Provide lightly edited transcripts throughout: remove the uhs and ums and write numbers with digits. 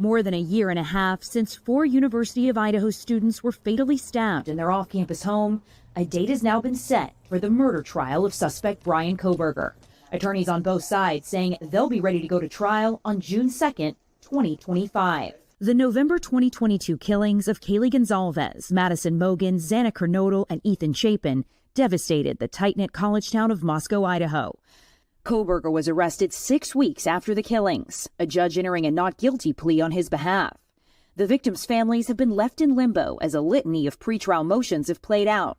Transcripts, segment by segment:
More than a year and a half since 4 University of Idaho students were fatally stabbed in their off-campus home, a date has now been set for the murder trial of suspect Bryan Kohberger. Attorneys on both sides saying they'll be ready to go to trial on June 2nd, 2025. The November 2022 killings of Kaylee Gonzalez, Madison Mogan, Xana Kernodle, and Ethan Chapin devastated the tight-knit college town of Moscow, Idaho. Kohberger was arrested 6 weeks after the killings, a judge entering a not guilty plea on his behalf. The victims' families have been left in limbo as a litany of pretrial motions have played out.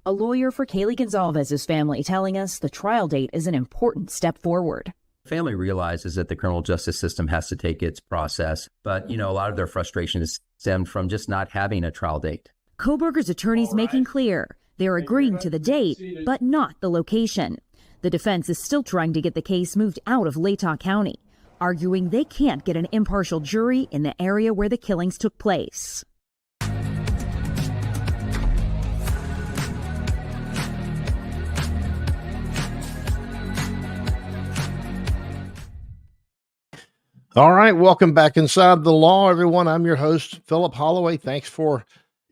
A lawyer for Kaylee Gonzalez's family telling us the trial date is an important step forward. Family realizes that the criminal justice system has to take its process, but, a lot of their frustration is stemmed from just not having a trial date. Kohberger's attorneys making clear they're agreeing to the date, but not the location. The defense is still trying to get the case moved out of Latah County, arguing they can't get an impartial jury in the area where the killings took place. All right, welcome back Inside the Law, everyone. I'm your host, Philip Holloway. Thanks for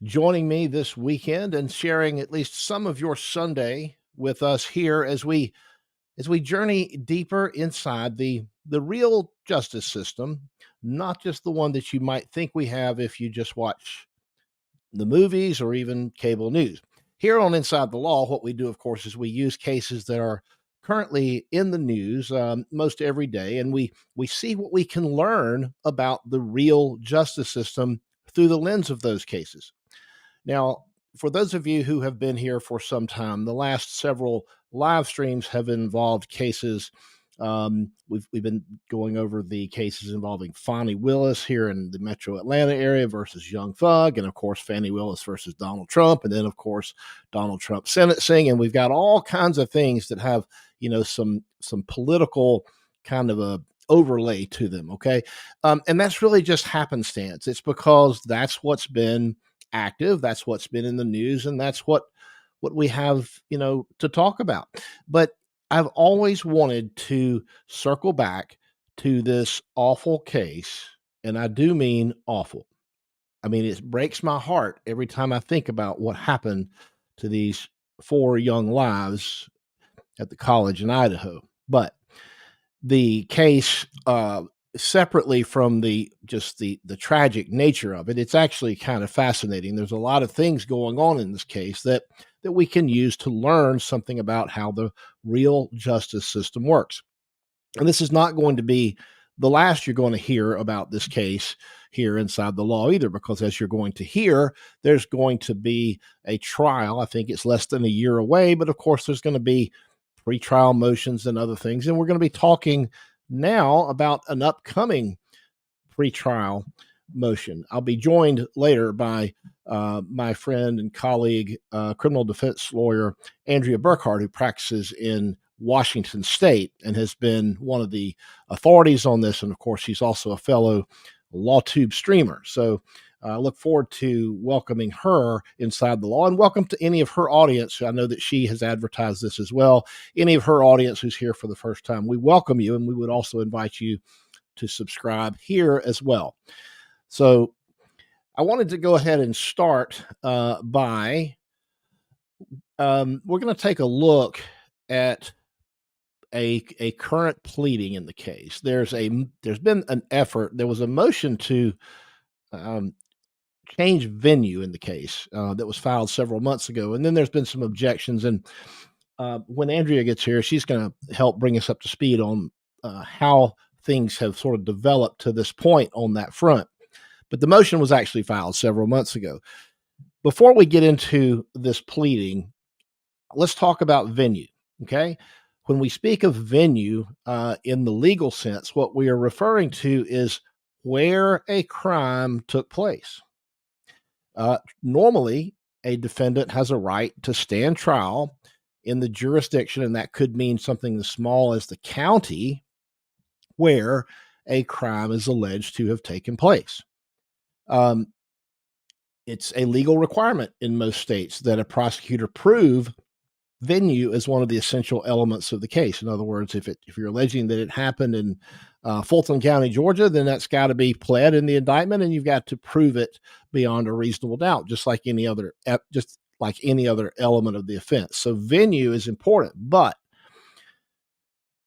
joining me this weekend and sharing at least some of your Sunday with us here as we journey deeper inside the real justice system, not just the one that you might think we have if you just watch the movies or even cable news. Here on Inside the Law, what we do, of course, is we use cases that are currently in the news most every day, and we see what we can learn about the real justice system through the lens of those cases. Now, for those of you who have been here for some time, the last several live streams have involved cases. We've been going over the cases involving Fani Willis here in the metro Atlanta area versus Young Thug, and of course Fani Willis versus Donald Trump, and then of course Donald Trump sentencing, and we've got all kinds of things that have some political kind of a overlay to them. Okay, and that's really just happenstance. It's because that's what's been active, that's what's been in the news, and that's what we have to talk about. But I've always wanted to circle back to this awful case, and I do mean awful. I mean, it breaks my heart every time I think about what happened to these 4 young lives at the college in Idaho. But the case, separately from the tragic nature of it, it's actually kind of fascinating. There's a lot of things going on in this case that we can use to learn something about how the real justice system works. And this is not going to be the last you're going to hear about this case here Inside the Law either, because as you're going to hear, there's going to be a trial. I think it's less than a year away, but of course there's going to be pre-trial motions and other things. And we're going to be talking now about an upcoming pre-trial motion. I'll be joined later by my friend and colleague, criminal defense lawyer Andrea Burkhart, who practices in Washington State and has been one of the authorities on this. And of course, she's also a fellow LawTube streamer. So I look forward to welcoming her Inside the Law, and welcome to any of her audience. I know that she has advertised this as well. Any of her audience who's here for the first time, we welcome you, and we would also invite you to subscribe here as well. So I wanted to go ahead and start by we're going to take a look at a current pleading in the case. There's been an effort. There was a motion to change venue in the case that was filed several months ago, and then there's been some objections. And when Andrea gets here, she's going to help bring us up to speed on how things have sort of developed to this point on that front. But the motion was actually filed several months ago. Before we get into this pleading, let's talk about venue, okay? When we speak of venue in the legal sense, what we are referring to is where a crime took place. Normally, a defendant has a right to stand trial in the jurisdiction, and that could mean something as small as the county where a crime is alleged to have taken place. It's a legal requirement in most states that a prosecutor prove venue as one of the essential elements of the case. In other words, if you're alleging that it happened in Fulton County, Georgia, then that's got to be pled in the indictment, and you've got to prove it beyond a reasonable doubt, just like any other element of the offense. So venue is important, but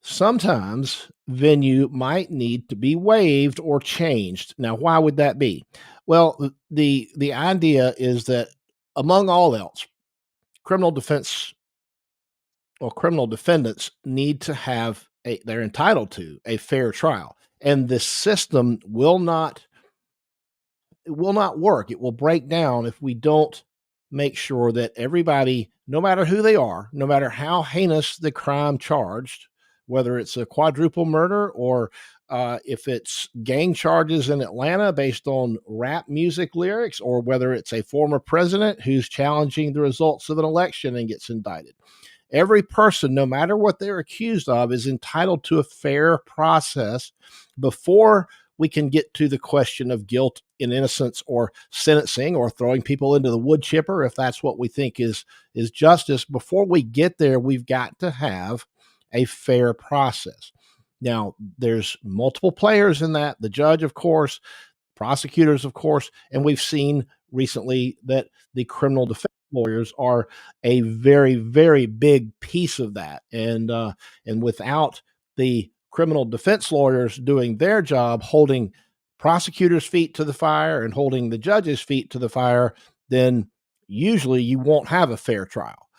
sometimes venue might need to be waived or changed. Now, why would that be? Well, the idea is that among all else, criminal defense or criminal defendants need to have they're entitled to a fair trial, and the system will not work. It will break down if we don't make sure that everybody, no matter who they are, no matter how heinous the crime charged, whether it's a quadruple murder or if it's gang charges in Atlanta based on rap music lyrics, or whether it's a former president who's challenging the results of an election and gets indicted. Every person, no matter what they're accused of, is entitled to a fair process before we can get to the question of guilt and innocence or sentencing or throwing people into the wood chipper, if that's what we think is justice. Before we get there, we've got to have a fair process. Now, there's multiple players in that. The judge, of course, prosecutors, of course, and we've seen recently that the criminal defense lawyers are a very, very big piece of that. And without the criminal defense lawyers doing their job, holding prosecutors' feet to the fire and holding the judge's feet to the fire, then usually you won't have a fair trial.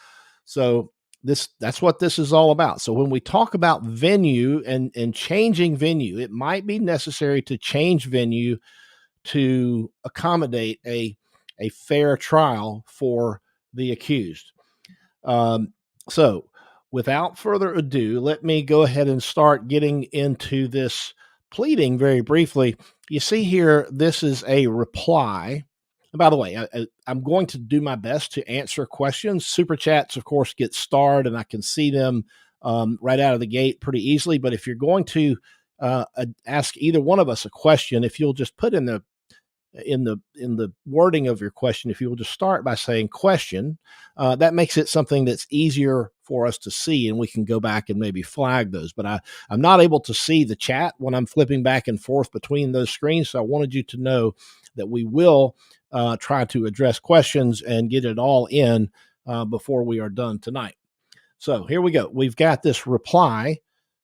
So that's what this is all about. So when we talk about venue and changing venue, it might be necessary to change venue to accommodate a fair trial for the accused. So without further ado, let me go ahead and start getting into this pleading very briefly. You see here, this is a reply. And by the way, I'm going to do my best to answer questions. Super chats, of course, get starred, and I can see them right out of the gate pretty easily. But if you're going to ask either one of us a question, if you'll just put in the wording of your question, if you will just start by saying question, that makes it something that's easier for us to see, and we can go back and maybe flag those. But I'm not able to see the chat when I'm flipping back and forth between those screens, so I wanted you to know that we will try to address questions and get it all in before we are done tonight. So here we go. We've got this reply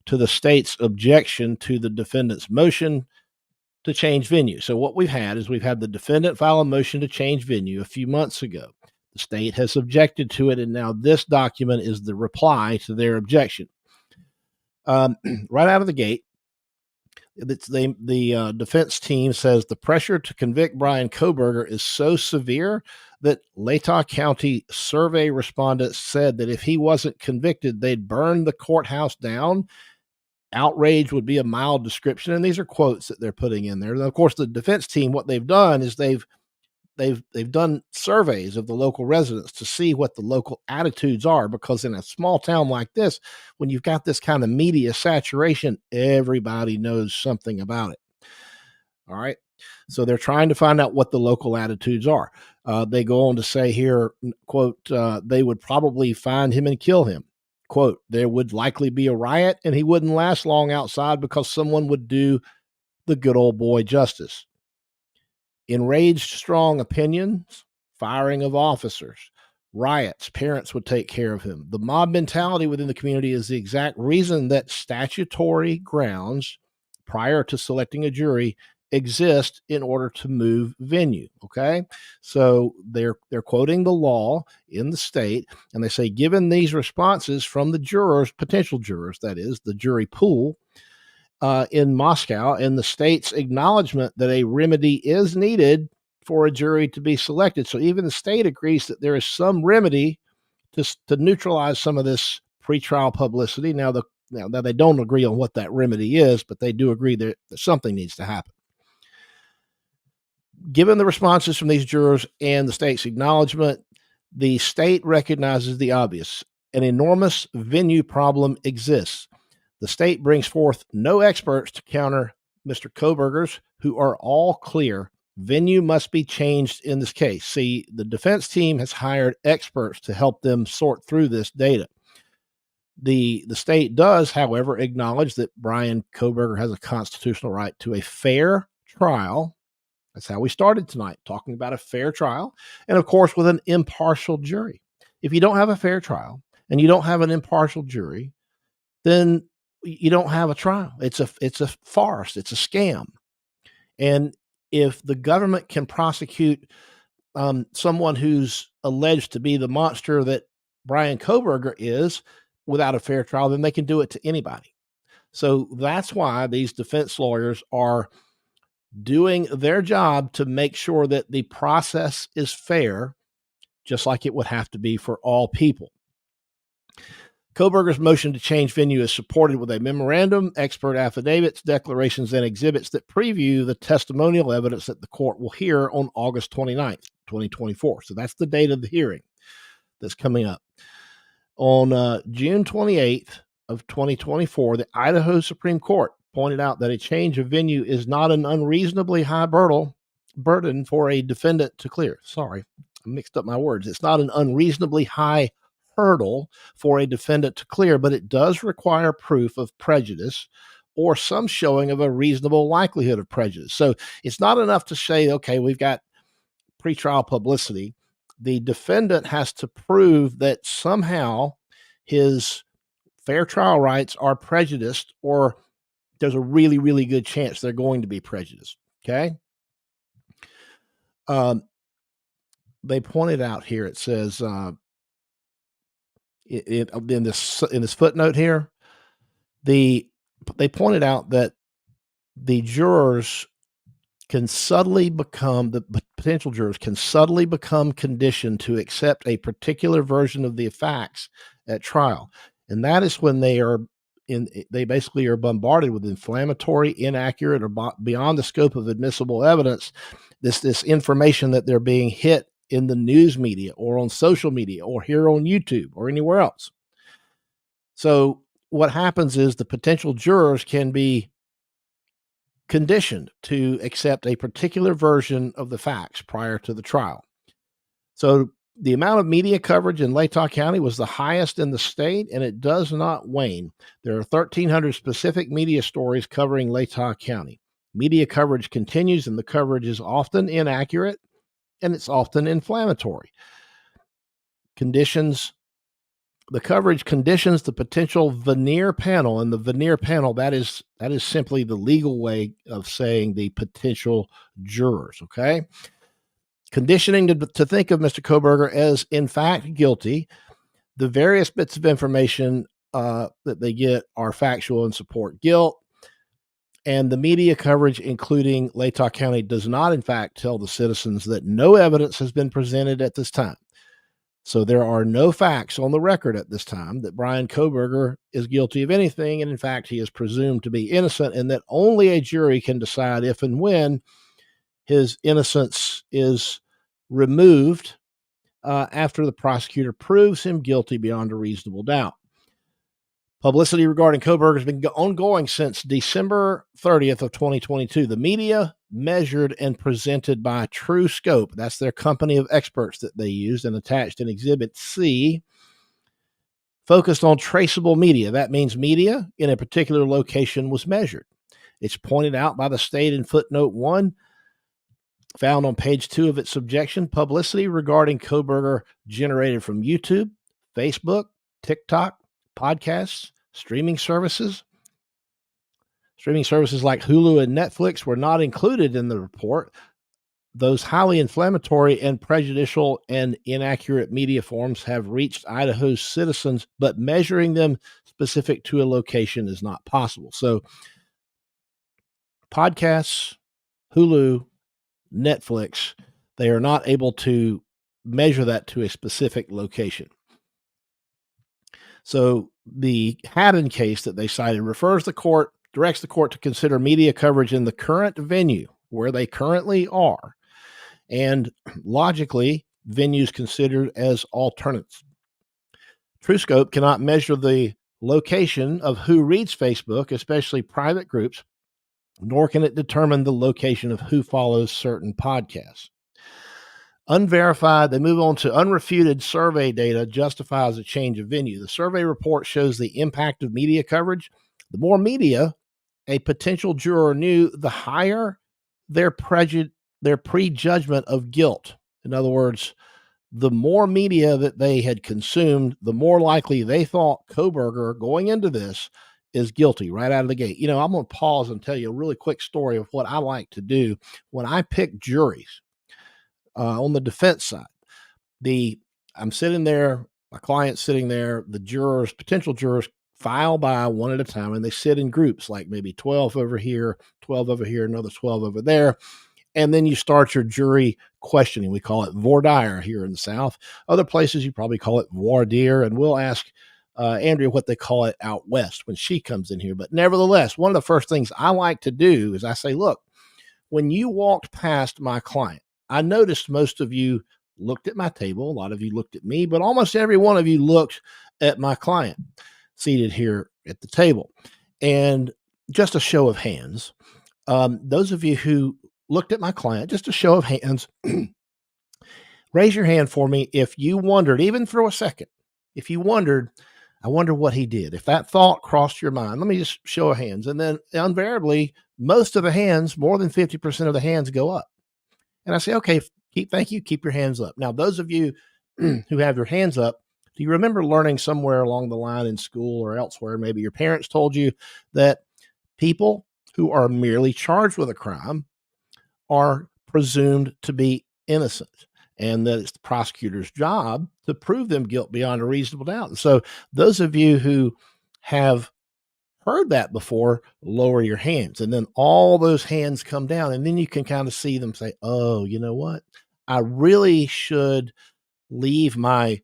to the state's objection to the defendant's motion to change venue. So what we've had the defendant file a motion to change venue a few months ago. The state has objected to it, and now this document is the reply to their objection. Right out of the gate, the defense team says the pressure to convict Bryan Kohberger is so severe that Latah County survey respondents said that if he wasn't convicted, they'd burn the courthouse down. Outrage would be a mild description, and these are quotes that they're putting in there. And of course, the defense team, what they've done is they've done surveys of the local residents to see what the local attitudes are, because in a small town like this, when you've got this kind of media saturation, everybody knows something about it. All right. So they're trying to find out what the local attitudes are. They go on to say here, quote, they would probably find him and kill him. Quote, there would likely be a riot and he wouldn't last long outside because someone would do the good old boy justice. Enraged, strong opinions, firing of officers, riots, parents would take care of him. The mob mentality within the community is the exact reason that statutory grounds prior to selecting a jury exist in order to move venue. Okay. So they're quoting the law in the state, and they say, given these responses from the jurors, potential jurors, that is the jury pool in Moscow, and the state's acknowledgement that a remedy is needed for a jury to be selected. So even the state agrees that there is some remedy to neutralize some of this pretrial publicity. Now they don't agree on what that remedy is, but they do agree that something needs to happen. Given the responses from these jurors and the state's acknowledgement, the state recognizes the obvious. An enormous venue problem exists. The state brings forth no experts to counter Mr. Kohberger's, who are all clear. Venue must be changed in this case. See, the defense team has hired experts to help them sort through this data. The state does, however, acknowledge that Bryan Kohberger has a constitutional right to a fair trial. That's how we started tonight, talking about a fair trial, and of course, with an impartial jury. If you don't have a fair trial and you don't have an impartial jury, then you don't have a trial. It's a farce. It's a scam. And if the government can prosecute someone who's alleged to be the monster that Bryan Kohberger is without a fair trial, then they can do it to anybody. So that's why these defense lawyers are doing their job to make sure that the process is fair, just like it would have to be for all people. Kohberger's motion to change venue is supported with a memorandum, expert affidavits, declarations, and exhibits that preview the testimonial evidence that the court will hear on August 29th, 2024. So that's the date of the hearing that's coming up. On June 28th of 2024, the Idaho Supreme Court pointed out that a change of venue is not an unreasonably high burden for a defendant to clear. Sorry, I mixed up my words. It's not an unreasonably high hurdle for a defendant to clear, but it does require proof of prejudice or some showing of a reasonable likelihood of prejudice. So it's not enough to say, okay, we've got pretrial publicity. The defendant has to prove that somehow his fair trial rights are prejudiced, or there's a really, really good chance they're going to be prejudiced. Okay. They pointed out here, it says, in this footnote here, they pointed out that the potential jurors can subtly become conditioned to accept a particular version of the facts at trial. And that is when they basically are bombarded with inflammatory, inaccurate, or beyond the scope of admissible evidence, this information that they're being hit in the news media or on social media or here on YouTube or anywhere else. So what happens is the potential jurors can be conditioned to accept a particular version of the facts prior to the trial. So the amount of media coverage in Latah County was the highest in the state, and it does not wane. There are 1,300 specific media stories covering Latah County. Media coverage continues, and the coverage is often inaccurate, and it's often inflammatory. The coverage conditions the potential veneer panel, and the veneer panel, that is simply the legal way of saying the potential jurors, okay? Conditioning to think of Mr. Kohberger as, in fact, guilty. The various bits of information that they get are factual and support guilt. And the media coverage, including Latah County, does not, in fact, tell the citizens that no evidence has been presented at this time. So there are no facts on the record at this time that Bryan Kohberger is guilty of anything. And in fact, he is presumed to be innocent, and that only a jury can decide if and when his innocence is removed after the prosecutor proves him guilty beyond a reasonable doubt. Publicity regarding Kohberger has been ongoing since December 30th of 2022. The media measured and presented by True Scope, that's their company of experts that they used and attached in Exhibit C, focused on traceable media. That means media in a particular location was measured. It's pointed out by the state in footnote 1, found on page 2 of its objection. Publicity regarding Kohberger generated from YouTube, Facebook, TikTok, podcasts, streaming services. Streaming services like Hulu and Netflix were not included in the report. Those highly inflammatory and prejudicial and inaccurate media forms have reached Idaho's citizens, but measuring them specific to a location is not possible. So podcasts, Hulu, Netflix, they are not able to measure that to a specific location. So the Haddon case that they cited directs the court to consider media coverage in the current venue where they currently are, and logically, venues considered as alternates. TrueScope cannot measure the location of who reads Facebook, especially private groups, nor can it determine the location of who follows certain podcasts. Unverified, they move on to unrefuted survey data justifies a change of venue. The survey report shows the impact of media coverage. The more media a potential juror knew, the higher their prejudgment of guilt. In other words, the more media that they had consumed, the more likely they thought Kohberger going into this is guilty right out of the gate. I'm going to pause and tell you a really quick story of what I like to do when I pick juries. On the defense side, I'm sitting there, my client's sitting there, the jurors, potential jurors, file by one at a time, and they sit in groups, like maybe 12 over here, 12 over here, another 12 over there. And then you start your jury questioning. We call it voir dire here in the South. Other places you probably call it voir dire, and we'll ask Andrea what they call it out west when she comes in here. But nevertheless, one of the first things I like to do is I say, look, when you walked past my client, I noticed most of you looked at my table. A lot of you looked at me, but almost every one of you looked at my client seated here at the table. And just a show of hands, those of you who looked at my client, just a show of hands, raise your hand for me if you wondered, even for a second, if you wondered, I wonder what he did. If that thought crossed your mind, let me just show of hands. And then invariably, most of the hands, more than 50% of the hands go up. And I say, okay, thank you. Keep your hands up. Now, those of you who have your hands up, do you remember learning somewhere along the line in school or elsewhere, maybe your parents told you that people who are merely charged with a crime are presumed to be innocent, and that it's the prosecutor's job to prove them guilt beyond a reasonable doubt. And so those of you who have heard that before, lower your hands, and then all those hands come down, and then you can kind of see them say, oh, you know what? I really should leave my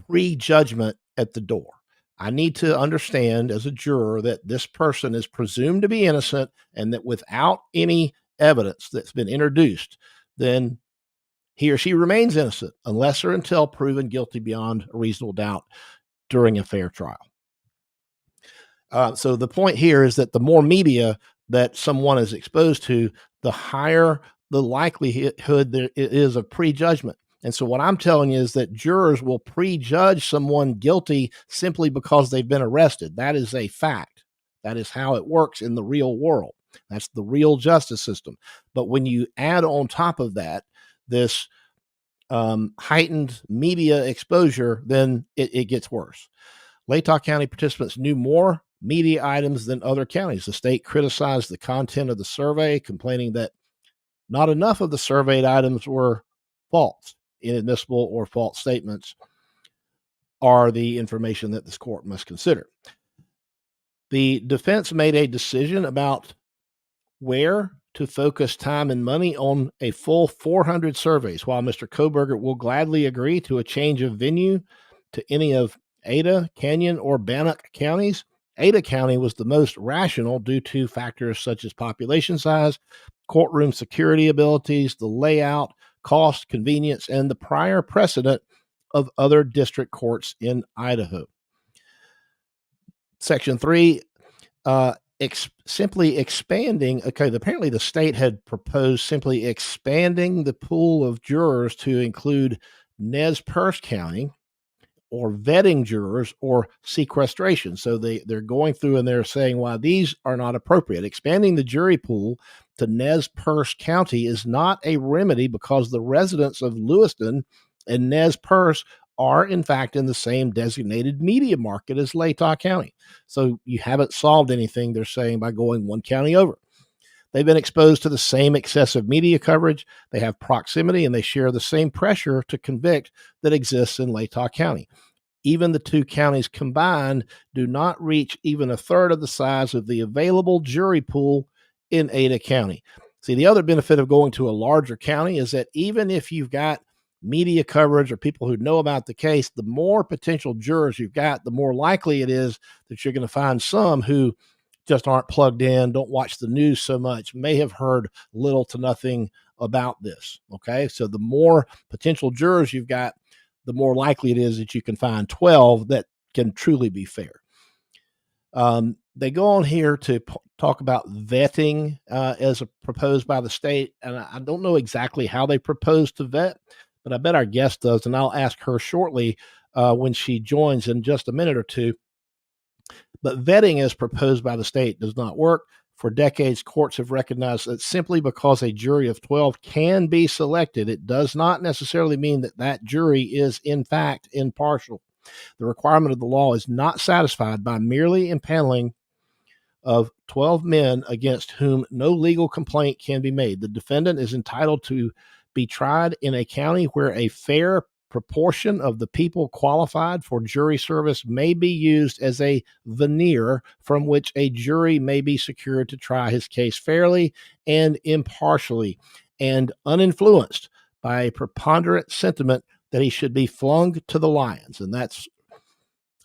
prejudgment at the door. I need to understand as a juror that this person is presumed to be innocent, and that without any evidence that's been introduced, then he or she remains innocent unless or until proven guilty beyond a reasonable doubt during a fair trial. So the point here is that the more media that someone is exposed to, the higher the likelihood there is of prejudgment. And so what I'm telling you is that jurors will prejudge someone guilty simply because they've been arrested. That is a fact. That is how it works in the real world. That's the real justice system. But when you add on top of that this heightened media exposure, then it gets worse. Latah County participants knew more media items than other counties. The state criticized the content of the survey, complaining that not enough of the surveyed items were false, inadmissible, or false statements are the information that this court must consider. The defense made a decision about where to focus time and money on a full 400 surveys. While Mr. Kohberger will gladly agree to a change of venue to any of Ada, Canyon, or Bannock counties, Ada County was the most rational due to factors such as population size, courtroom security abilities, the layout, cost, convenience, and the prior precedent of other district courts in Idaho. Section 3, simply expanding. Okay, apparently the state had proposed simply expanding the pool of jurors to include Nez Perce County, or vetting jurors, or sequestration. So they're going through and they're saying why these are not appropriate. Expanding the jury pool to Nez Perce County is not a remedy because the residents of Lewiston and Nez Perce are in fact in the same designated media market as Latah County. So you haven't solved anything, they're saying, by going one county over. They've been exposed to the same excessive media coverage. They have proximity and they share the same pressure to convict that exists in Latah County. Even the two counties combined do not reach even a third of the size of the available jury pool in Ada County. See, the other benefit of going to a larger county is that even if you've got media coverage or people who know about the case, the more potential jurors you've got, the more likely it is that you're going to find some who just aren't plugged in, don't watch the news so much, may have heard little to nothing about this. Okay, so the more potential jurors you've got, the more likely it is that you can find 12 that can truly be fair. They go on here to talk about vetting as proposed by the state, and I don't know exactly how they propose to vet, but I bet our guest does, and I'll ask her shortly when she joins in just a minute or two. But vetting as proposed by the state does not work. For decades, courts have recognized that simply because a jury of 12 can be selected, it does not necessarily mean that that jury is, in fact, impartial. The requirement of the law is not satisfied by merely impaneling of 12 men against whom no legal complaint can be made. The defendant is entitled to be tried in a county where a fair proportion of the people qualified for jury service may be used as a veneer from which a jury may be secured to try his case fairly and impartially and uninfluenced by a preponderant sentiment that he should be flung to the lions. And that's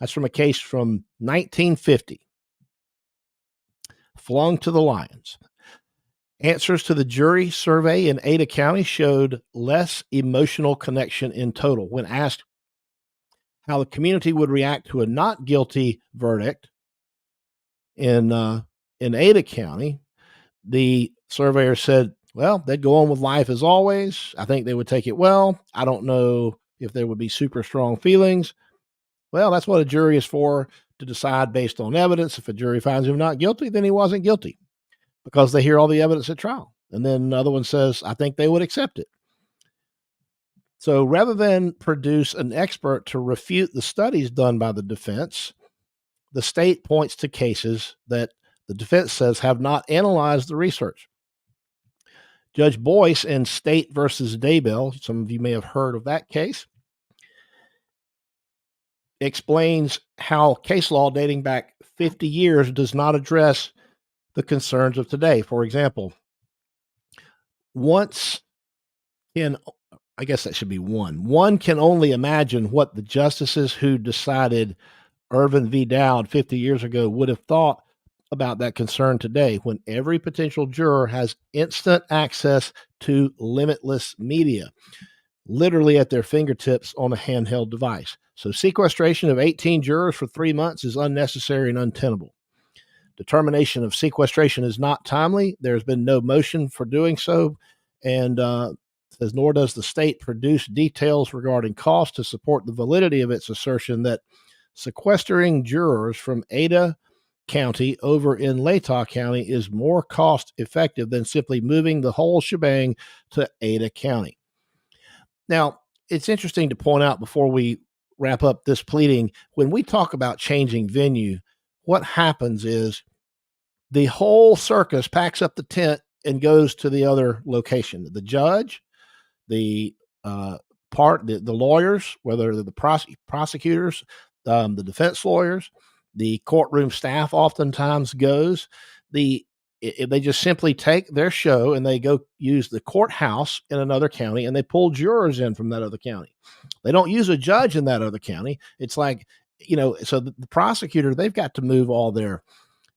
from a case from 1950. Flung to the lions. Answers to the jury survey in Ada County showed less emotional connection in total. When asked how the community would react to a not guilty verdict in Ada County, the surveyor said, well, they'd go on with life as always. I think they would take it well. I don't know if there would be super strong feelings. Well, that's what a jury is for, to decide based on evidence. If a jury finds him not guilty, then he wasn't guilty, because they hear all the evidence at trial. And then another one says, I think they would accept it. So rather than produce an expert to refute the studies done by the defense, the state points to cases that the defense says have not analyzed the research. Judge Boyce in State versus Daybell, some of you may have heard of that case, explains how case law dating back 50 years does not address the concerns of today. For example, one can only imagine what the justices who decided Irvin v. Dowd 50 years ago would have thought about that concern today, when every potential juror has instant access to limitless media, literally at their fingertips on a handheld device. So sequestration of 18 jurors for 3 months is unnecessary and untenable. Determination of sequestration is not timely. There's been no motion for doing so, and says nor does the state produce details regarding cost to support the validity of its assertion that sequestering jurors from Ada County over in Latah County is more cost effective than simply moving the whole shebang to Ada County. Now, it's interesting to point out before we wrap up this pleading, when we talk about changing venue, what happens is the whole circus packs up the tent and goes to the other location. The judge, the lawyers, whether they're the prosecutors, the defense lawyers, the courtroom staff oftentimes goes. They just simply take their show and they go use the courthouse in another county, and they pull jurors in from that other county. They don't use a judge in that other county. It's like, so the prosecutor, they've got to move all their,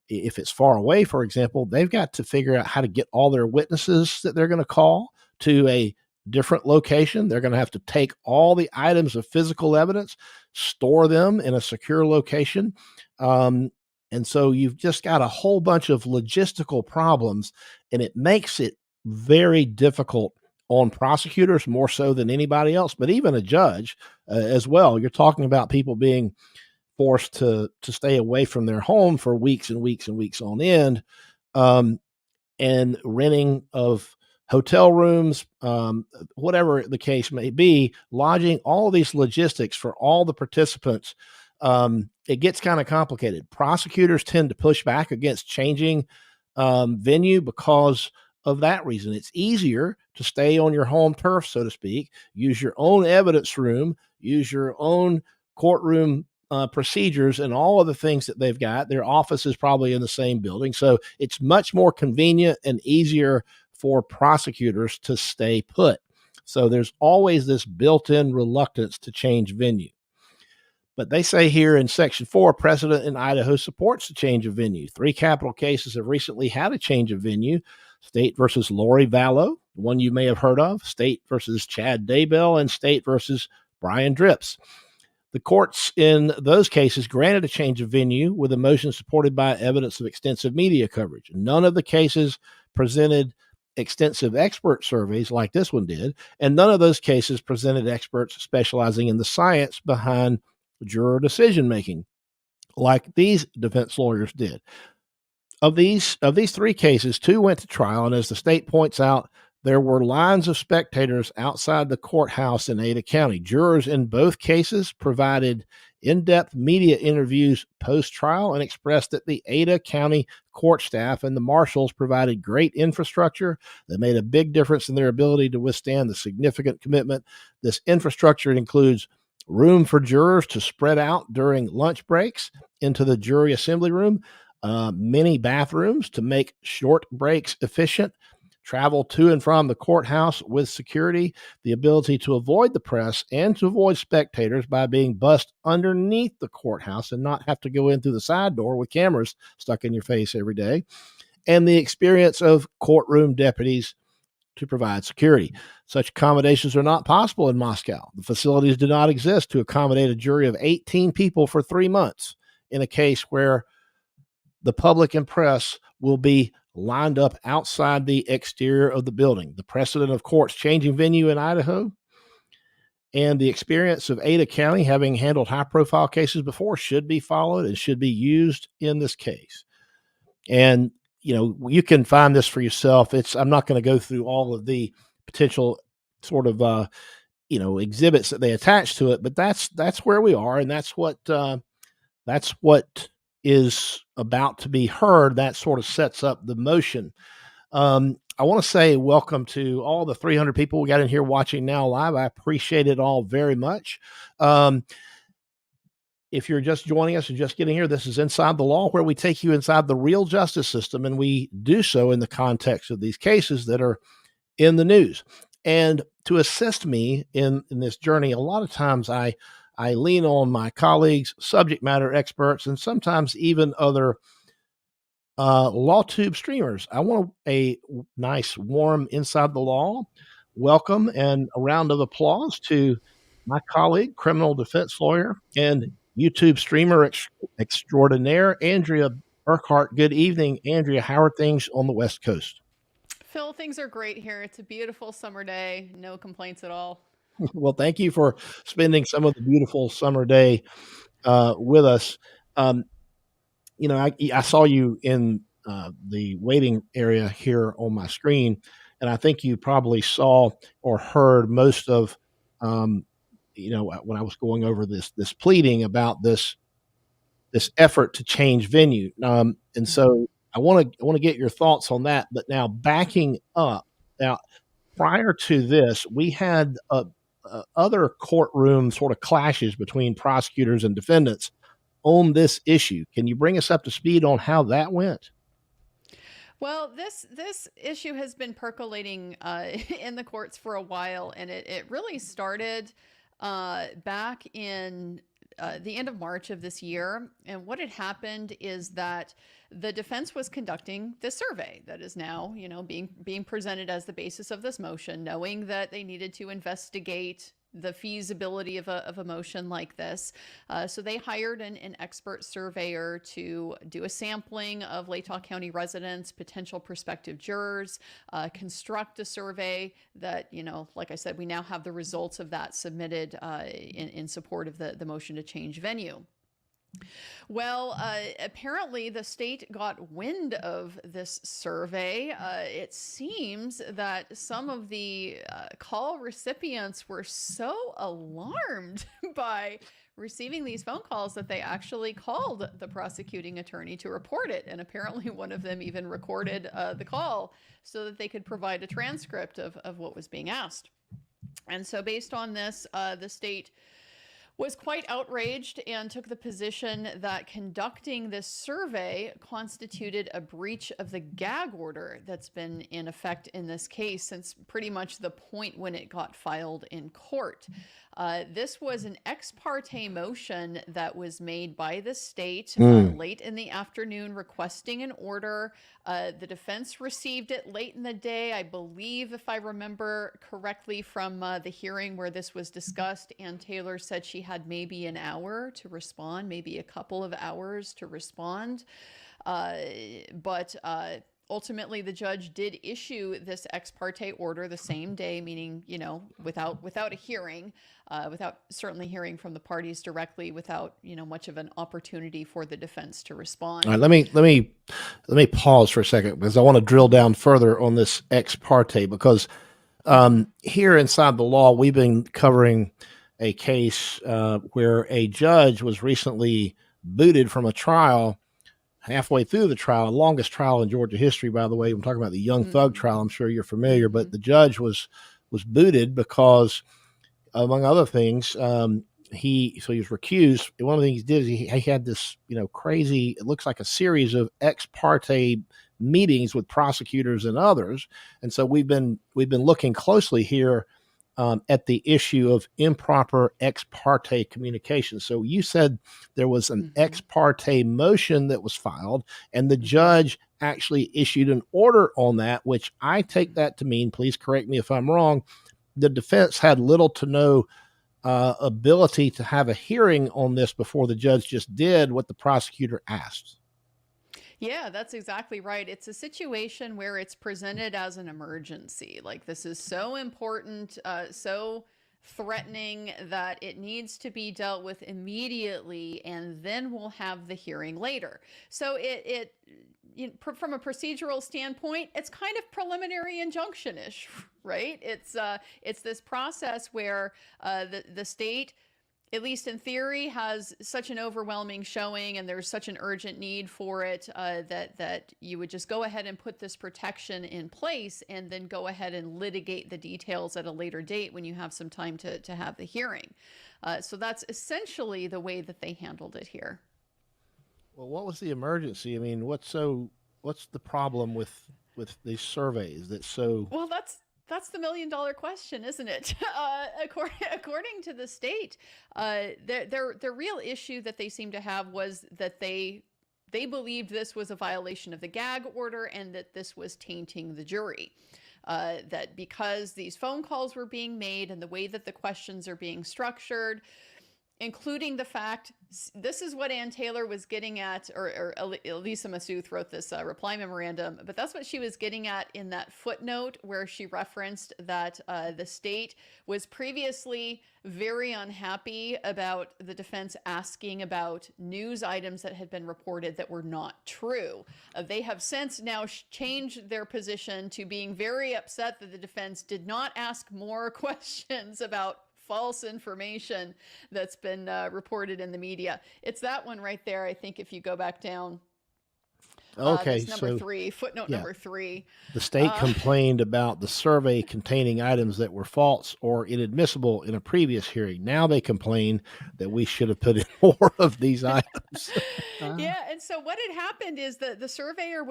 if it's far away, for example, they've got to figure out how to get all their witnesses that they're going to call to a different location. They're going to have to take all the items of physical evidence, store them in a secure location. And so you've just got a whole bunch of logistical problems, and it makes it very difficult on prosecutors more so than anybody else, but even a judge as well. You're talking about people being forced to stay away from their home for weeks and weeks and weeks on end, and renting of hotel rooms, whatever the case may be, lodging, all of these logistics for all the participants. It gets kind of complicated. Prosecutors tend to push back against changing venue because of that reason. It's easier to stay on your home turf, so to speak, use your own evidence room, use your own courtroom procedures and all of the things that they've got. Their office is probably in the same building. So it's much more convenient and easier for prosecutors to stay put. So there's always this built-in reluctance to change venue. But they say here in Section 4, precedent in Idaho supports the change of venue. 3 capital cases have recently had a change of venue. State versus Lori Vallow, one you may have heard of, State versus Chad Daybell, and State versus Brian Dripps. The courts in those cases granted a change of venue with a motion supported by evidence of extensive media coverage. None of the cases presented extensive expert surveys like this one did, and none of those cases presented experts specializing in the science behind juror decision making, like these defense lawyers did. Of these three cases, two went to trial, and as the state points out, there were lines of spectators outside the courthouse in Ada County. Jurors in both cases provided in-depth media interviews post-trial and expressed that the Ada County court staff and the marshals provided great infrastructure that made a big difference in their ability to withstand the significant commitment. This infrastructure includes room for jurors to spread out during lunch breaks into the jury assembly room, many bathrooms to make short breaks efficient, travel to and from the courthouse with security, the ability to avoid the press and to avoid spectators by being bussed underneath the courthouse and not have to go in through the side door with cameras stuck in your face every day, and the experience of courtroom deputies to provide security. Such accommodations are not possible in Moscow. The facilities do not exist to accommodate a jury of 18 people for 3 months in a case where the public and press will be lined up outside the exterior of the building. The precedent of courts changing venue in Idaho and the experience of Ada County having handled high-profile cases before should be followed and should be used in this case. And, you can find this for yourself. I'm not going to go through all of the potential sort of, exhibits that they attach to it, but that's where we are. And that's what is about to be heard. That sort of sets up the motion. I want to say welcome to all the 300 people we got in here watching now live. I appreciate it all very much. If you're just joining us and just getting here, this is Inside the Law, where we take you inside the real justice system, and we do so in the context of these cases that are in the news. And to assist me in this journey, a lot of times I lean on my colleagues, subject matter experts, and sometimes even other LawTube streamers. I want a nice, warm Inside the Law welcome and a round of applause to my colleague, criminal defense lawyer, and YouTube streamer extraordinaire, Andrea Burkhart. Good evening, Andrea. How are things on the West Coast? Phil, things are great here. It's a beautiful summer day. No complaints at all. Well, thank you for spending some of the beautiful summer day with us. I saw you in the waiting area here on my screen, and I think you probably saw or heard most of, when I was going over this pleading about this effort to change venue. And so I want to get your thoughts on that. But now backing up, prior to this, we had other courtroom sort of clashes between prosecutors and defendants on this issue. Can you bring us up to speed on how that went? Well, this issue has been percolating in the courts for a while, and it really started back in the end of March of this year. And what had happened is that the defense was conducting this survey that is now, being presented as the basis of this motion, knowing that they needed to investigate the feasibility of a motion like this. So they hired an expert surveyor to do a sampling of Latah County residents, potential prospective jurors, construct a survey that, like I said, we now have the results of that submitted in support of the motion to change venue. Well, apparently the state got wind of this survey. It seems that some of the call recipients were so alarmed by receiving these phone calls that they actually called the prosecuting attorney to report it. And apparently one of them even recorded the call so that they could provide a transcript of what was being asked. And so based on this, the state was quite outraged and took the position that conducting this survey constituted a breach of the gag order that's been in effect in this case since pretty much the point when it got filed in court. This was an ex parte motion that was made by the state late in the afternoon requesting an order. The defense received it late in the day, I believe, if I remember correctly from the hearing where this was discussed. Ann Taylor said she had maybe an hour to respond, maybe a couple of hours to respond. But ultimately, the judge did issue this ex parte order the same day, meaning, without a hearing, without certainly hearing from the parties directly, without, much of an opportunity for the defense to respond. All right, let me pause for a second because I want to drill down further on this ex parte because here inside the law, we've been covering a case where a judge was recently booted from a trial halfway through the trial, longest trial in Georgia history, by the way. I'm talking about the Young Thug trial. I'm sure you're familiar, but the judge was booted because, among other things, he was recused. One of the things he did is he had this, crazy, it looks like a series of ex parte meetings with prosecutors and others. And so we've been looking closely here at the issue of improper ex parte communication. So you said there was an ex parte motion that was filed, and the judge actually issued an order on that, which I take that to mean, please correct me if I'm wrong, the defense had little to no ability to have a hearing on this before the judge just did what the prosecutor asked. Yeah, that's exactly right. It's a situation where it's presented as an emergency. Like, this is so important, so threatening that it needs to be dealt with immediately, and then we'll have the hearing later. So from a procedural standpoint, it's kind of preliminary injunction-ish, right? It's this process where the state, at least in theory, has such an overwhelming showing and there's such an urgent need for it that you would just go ahead and put this protection in place and then go ahead and litigate the details at a later date when you have some time to have the hearing. So that's essentially the way that they handled it here. Well, what was the emergency? I mean, what's the problem with these surveys that's so... Well, that's the $1 million question, isn't it? According to the state, their real issue that they seem to have was that they believed this was a violation of the gag order and that this was tainting the jury. That because these phone calls were being made and the way that the questions are being structured, including the fact, this is what Ann Taylor was getting at, or Elisa Massoud wrote this reply memorandum, but that's what she was getting at in that footnote where she referenced that the state was previously very unhappy about the defense asking about news items that had been reported that were not true. They have since now changed their position to being very upset that the defense did not ask more questions about false information that's been reported in the media. It's that one right there. I think if you go back down, okay, that's number 3, footnote number 3. The state complained about the survey containing items that were false or inadmissible in a previous hearing. Now they complain that we should have put in more of these items. Yeah, and so what had happened is that the surveyor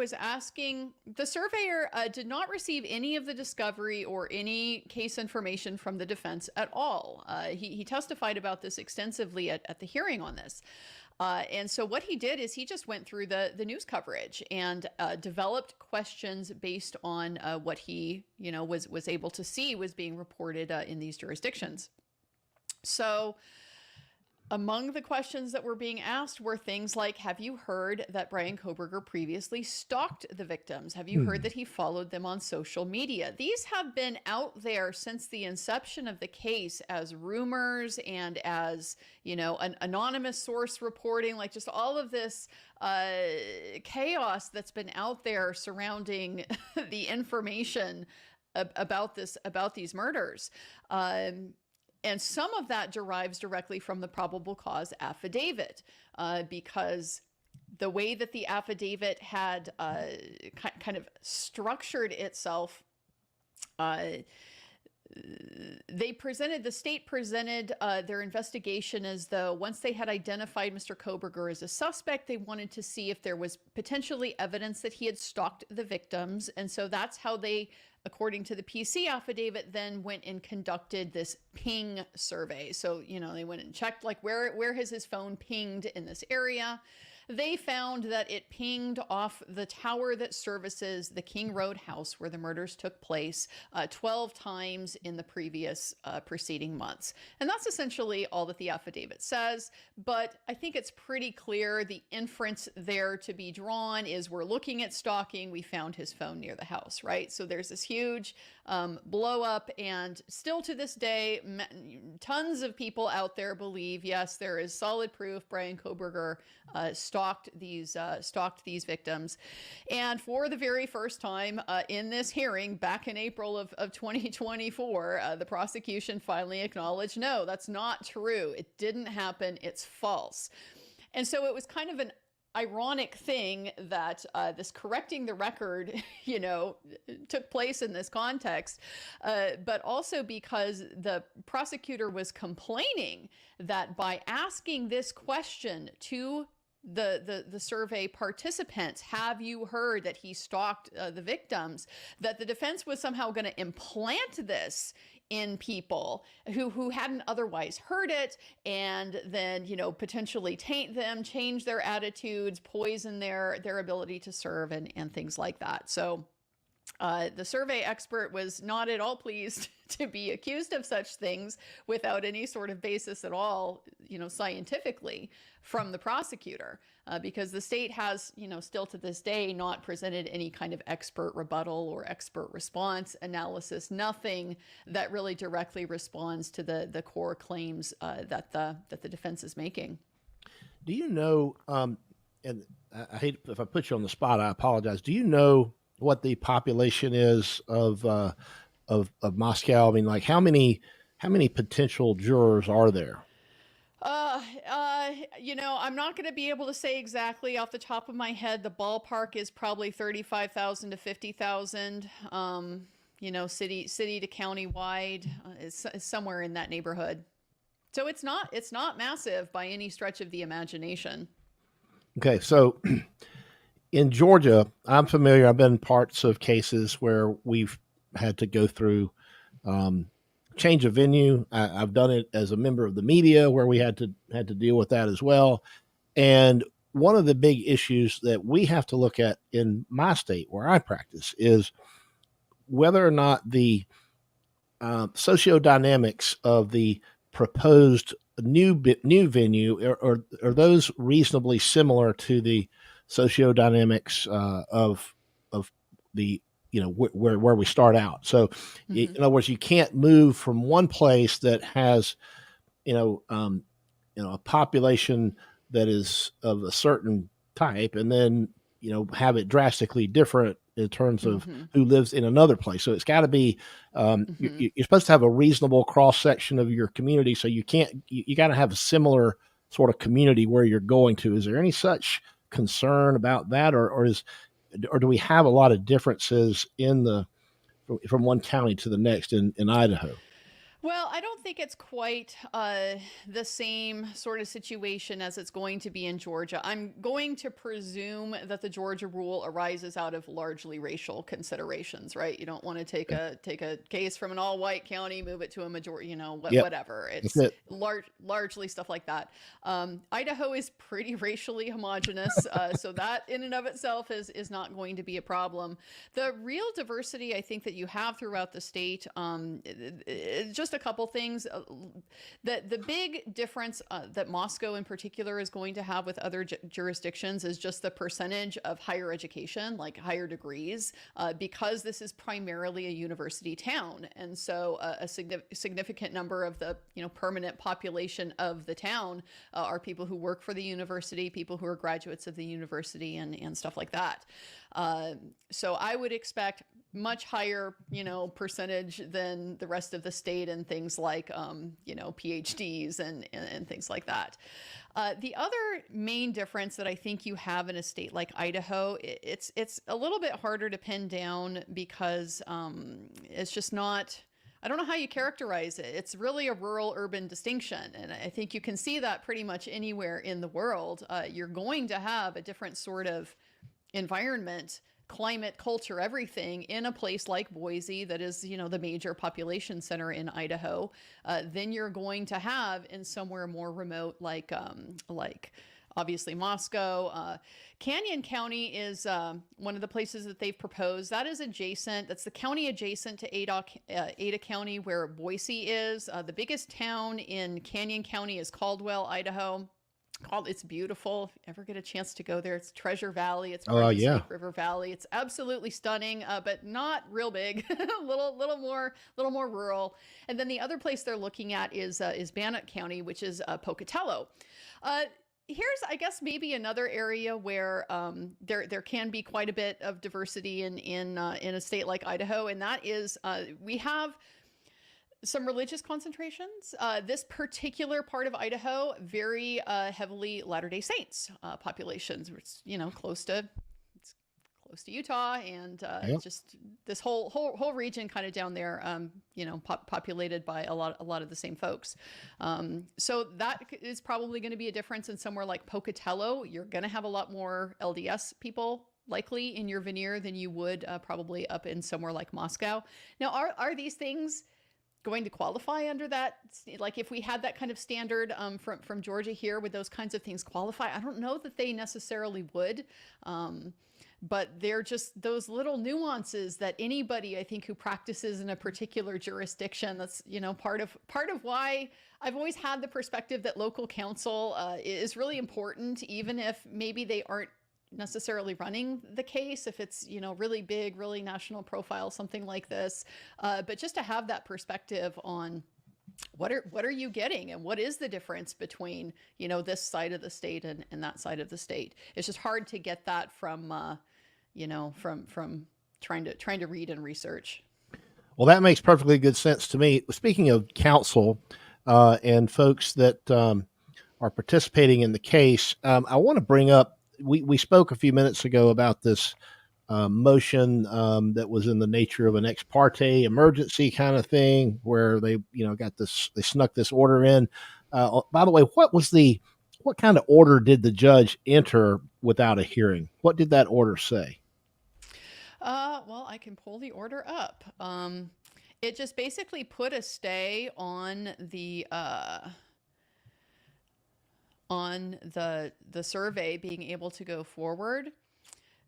did not receive any of the discovery or any case information from the defense at all. He testified about this extensively at the hearing on this. And so what he did is he just went through the news coverage and developed questions based on what he was able to see was being reported in these jurisdictions. So among the questions that were being asked were things like, have you heard that Bryan Kohberger previously stalked the victims? Have you heard that he followed them on social media? These have been out there since the inception of the case as rumors and as, an anonymous source reporting, like just all of this chaos that's been out there surrounding the information about these murders. And some of that derives directly from the probable cause affidavit, because the way that the affidavit had kind of structured itself, the state presented their investigation as though once they had identified Mr. Kohberger as a suspect, they wanted to see if there was potentially evidence that he had stalked the victims. And so that's how they, according to the PC affidavit, then went and conducted this ping survey. So, they went and checked, like, where has his phone pinged in this area? they found that it pinged off the tower that services the King Road house where the murders took place 12 times in the previous preceding months. And that's essentially all that the affidavit says. But I think it's pretty clear the inference there to be drawn is we're looking at stalking. We found his phone near the house, right? So there's this huge blow up, and still to this day, tons of people out there believe, yes, there is solid proof Bryan Kohberger stalked these victims. And for the very first time in this hearing back in April of 2024, the prosecution finally acknowledged, no, that's not true. It didn't happen. It's false. And so it was kind of an ironic thing that this correcting the record, took place in this context, but also because the prosecutor was complaining that by asking this question to the survey participants, have you heard that he stalked the victims, that the defense was somehow going to implant this in people who hadn't otherwise heard it, and then, potentially taint them, change their attitudes, poison their ability to serve, and things like that. So the survey expert was not at all pleased to be accused of such things without any sort of basis at all, scientifically from the prosecutor, because the state has, still to this day not presented any kind of expert rebuttal or expert response analysis, nothing that really directly responds to the core claims that the defense is making. Do you know, and I hate if I put you on the spot, I apologize. Do you know what the population is of Moscow? I mean, like how many potential jurors are there? I'm not going to be able to say exactly off the top of my head. The ballpark is probably 35,000 to 50,000. City to county wide is somewhere in that neighborhood. So it's not massive by any stretch of the imagination. Okay, so in Georgia, I'm familiar. I've been parts of cases where we've had to go through change of venue. I've done it as a member of the media where we had to deal with that as well. And one of the big issues that we have to look at in my state where I practice is whether or not the sociodynamics of the proposed new venue are those reasonably similar to the sociodynamics of the where we start out. So in other words, you can't move from one place that has a population that is of a certain type and then have it drastically different in terms of who lives in another place. So it's got to be you're supposed to have a reasonable cross section of your community. So you got to have a similar sort of community where you're going to. Is there any such concern about that, or do we have a lot of differences from one county to the next in Idaho? Well, I don't think it's quite the same sort of situation as it's going to be in Georgia. I'm going to presume that the Georgia rule arises out of largely racial considerations, right? You don't want to take a case from an all-white county, move it to a majority, whatever. It's largely stuff like that. Idaho is pretty racially homogenous, so that in and of itself is not going to be a problem. The real diversity I think that you have throughout the state, just a couple things. The big difference that Moscow in particular is going to have with other jurisdictions is just the percentage of higher education, like higher degrees, because this is primarily a university town. And so a significant number of the permanent population of the town are people who work for the university, people who are graduates of the university, and stuff like that. So I would expect much higher, percentage than the rest of the state and things like, PhDs and things like that. The other main difference that I think you have in a state like Idaho, it's a little bit harder to pin down because it's just not, I don't know how you characterize it. It's really a rural-urban distinction. And I think you can see that pretty much anywhere in the world. You're going to have a different sort of environment, climate, culture, everything in a place like Boise that is, the major population center in Idaho, then you're going to have in somewhere more remote like obviously Moscow. Canyon County is one of the places that they've proposed. That is adjacent. That's the county adjacent to Ada County, where Boise is. The biggest town in Canyon County is Caldwell, Idaho. It's beautiful. If you ever get a chance to go there, it's Treasure Valley. It's part of the Snake River Valley. It's absolutely stunning, but not real big. little more rural. And then the other place they're looking at is Bannock County, which is Pocatello. Here's, I guess, maybe another area where there can be quite a bit of diversity in a state like Idaho, and that is we have some religious concentrations. This particular part of Idaho, very heavily Latter-day Saints populations. It's close to Utah, and just this whole region kind of down there, populated by a lot of the same folks. So that is probably going to be a difference in somewhere like Pocatello. You're going to have a lot more LDS people likely in your veneer than you would probably up in somewhere like Moscow. Now, are these things going to qualify under that? Like, if we had that kind of standard from Georgia here, would those kinds of things qualify? I don't know that they necessarily would, but they're just those little nuances that anybody, I think, who practices in a particular jurisdiction, that's part of why I've always had the perspective that local counsel is really important, even if maybe they aren't necessarily running the case, if it's really big, really national profile, something like this, but just to have that perspective on what are you getting, and what is the difference between this side of the state and that side of the state. It's just hard to get that from from trying to read and research. Well, that makes perfectly good sense to me. Speaking of counsel and folks that are participating in the case, I want to bring up, we spoke a few minutes ago about this motion that was in the nature of an ex parte emergency kind of thing, where they they snuck this order in. By the way, what kind of order did the judge enter without a hearing? What did that order say? Well, I can pull the order up. It just basically put a stay on the survey being able to go forward.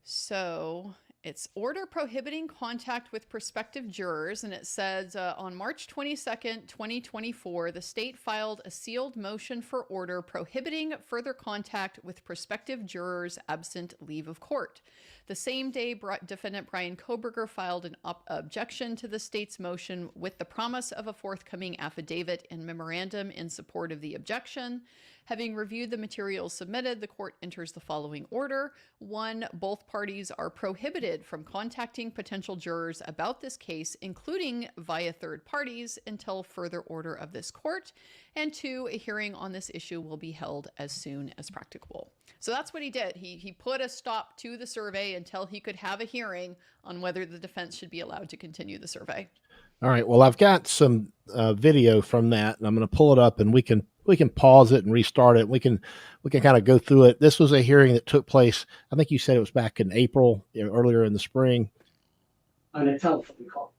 So it's order prohibiting contact with prospective jurors, and it says on March 22nd, 2024, the state filed a sealed motion for order prohibiting further contact with prospective jurors absent leave of court. The same day, defendant Bryan Kohberger filed an objection to the state's motion with the promise of a forthcoming affidavit and memorandum in support of the objection. Having reviewed the materials submitted, the court enters the following order. 1, both parties are prohibited from contacting potential jurors about this case, including via third parties, until further order of this court. And 2, a hearing on this issue will be held as soon as practicable. So that's what he did. He put a stop to the survey until he could have a hearing on whether the defense should be allowed to continue the survey. All right. Well, I've got some video from that, and I'm going to pull it up, and we can pause it and restart it. We can kind of go through it. This was a hearing that took place, I think you said it was back in April, earlier in the spring. On a telephone call.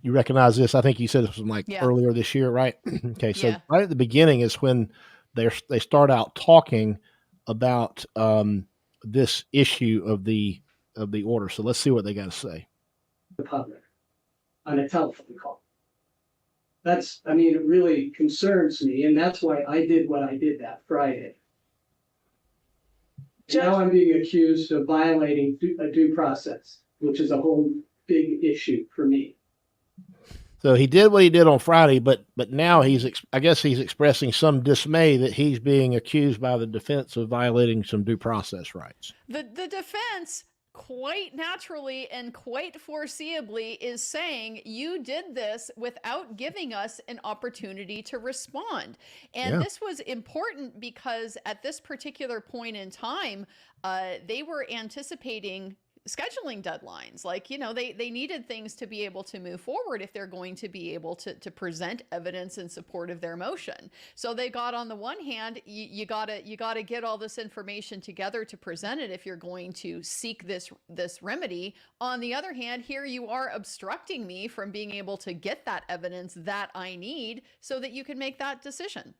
You recognize this? I think you said this was earlier this year, right? Okay. So right at the beginning is when they start out talking about this issue of the order. So let's see what they got to say. The public on a telephone call. It really concerns me, and that's why I did what I did that Friday. Now I'm being accused of violating a due process, which is a whole big issue for me. So he did what he did on Friday, but now I guess he's expressing some dismay that he's being accused by the defense of violating some due process rights. The defense, quite naturally and quite foreseeably, is saying you did this without giving us an opportunity to respond. And this was important because at this particular point in time, they were anticipating scheduling deadlines. They needed things to be able to move forward if they're going to be able to present evidence in support of their motion. So they got, on the one hand, you gotta get all this information together to present it if you're going to seek this remedy. On the other hand, here you are obstructing me from being able to get that evidence that I need so that you can make that decision.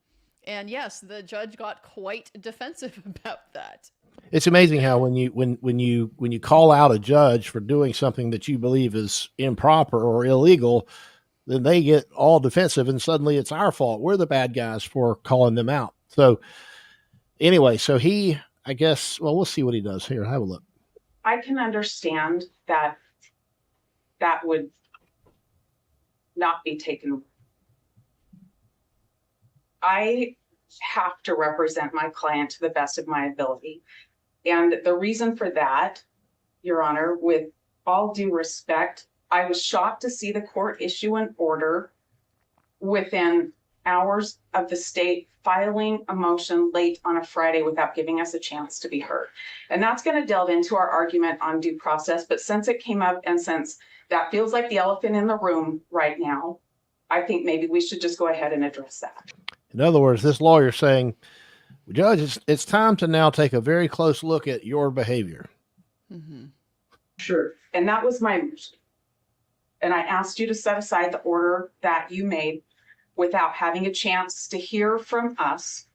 And yes, the judge got quite defensive about that. It's amazing how when you call out a judge for doing something that you believe is improper or illegal, then they get all defensive and suddenly it's our fault. We're the bad guys for calling them out. So anyway, so I guess, well, we'll see what he does here. Have a look. I can understand that would not be taken. I have to represent my client to the best of my ability. And the reason for that, Your Honor, with all due respect, I was shocked to see the court issue an order within hours of the state filing a motion late on a Friday without giving us a chance to be heard. And that's going to delve into our argument on due process. But since it came up and since that feels like the elephant in the room right now, I think maybe we should just go ahead and address that. In other words, this lawyer saying, Judge, it's time to now take a very close look at your behavior. Mm-hmm. Sure. And that was my motion. And I asked you to set aside the order that you made without having a chance to hear from us,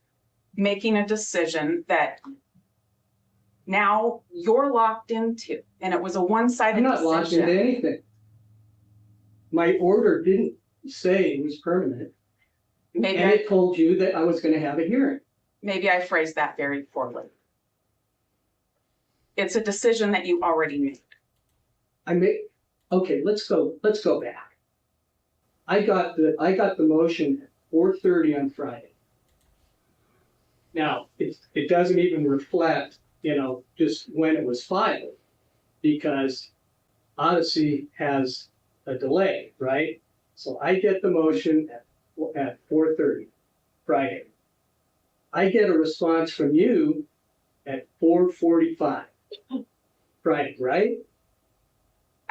making a decision that now you're locked into. And it was a one-sided I'm decision. not locked into anything. My order didn't say it was permanent. And it told you that I was going to have a hearing. Maybe I phrased that very poorly. It's a decision that you already made. Okay, let's go back. I got the motion at 4:30 on Friday. Now, it doesn't even reflect, just when it was filed, because Odyssey has a delay, right? So I get the motion at 4:30 Friday. I get a response from you at 4:45 Friday, right?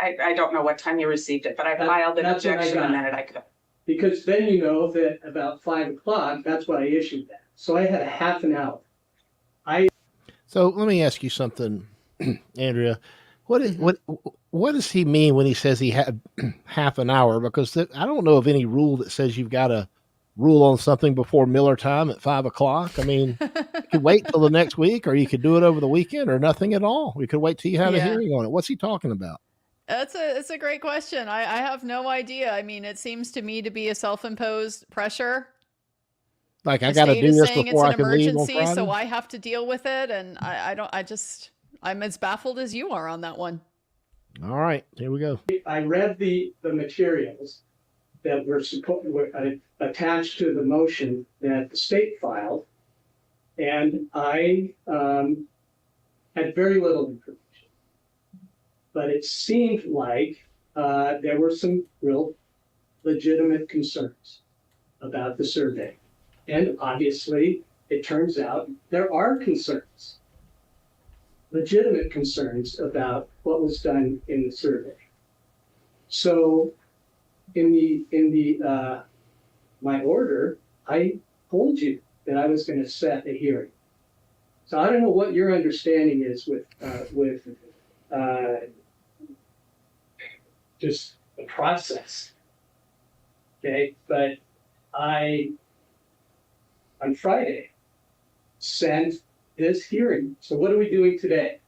I don't know what time you received it, but I filed an objection the minute I could. Because then you know that about 5 o'clock, that's when I issued that. So I had a half an hour. So let me ask you something, Andrea. What does he mean when he says he had half an hour? Because I don't know of any rule that says you've got to rule on something before Miller time at 5 o'clock. I mean, you could wait till the next week, or you could do it over the weekend, or nothing at all. We could wait till you have a hearing on it. What's he talking about? It's a great question. I have no idea. I mean, it seems to me to be a self-imposed pressure. Like, I got to do this before I can leave on It's an emergency, Friday? so I have to deal with it. And I'm as baffled as you are on that one. All right, here we go. I read the materials that were attached to the motion that the state filed, and I had very little information. But it seemed like there were some real legitimate concerns about the survey. And obviously, it turns out there are concerns, legitimate concerns about what was done in the survey. So in my order, I told you that I was going to set a hearing. So I don't know what your understanding is with just the process. Okay, but I, on Friday, sent this hearing. So what are we doing today?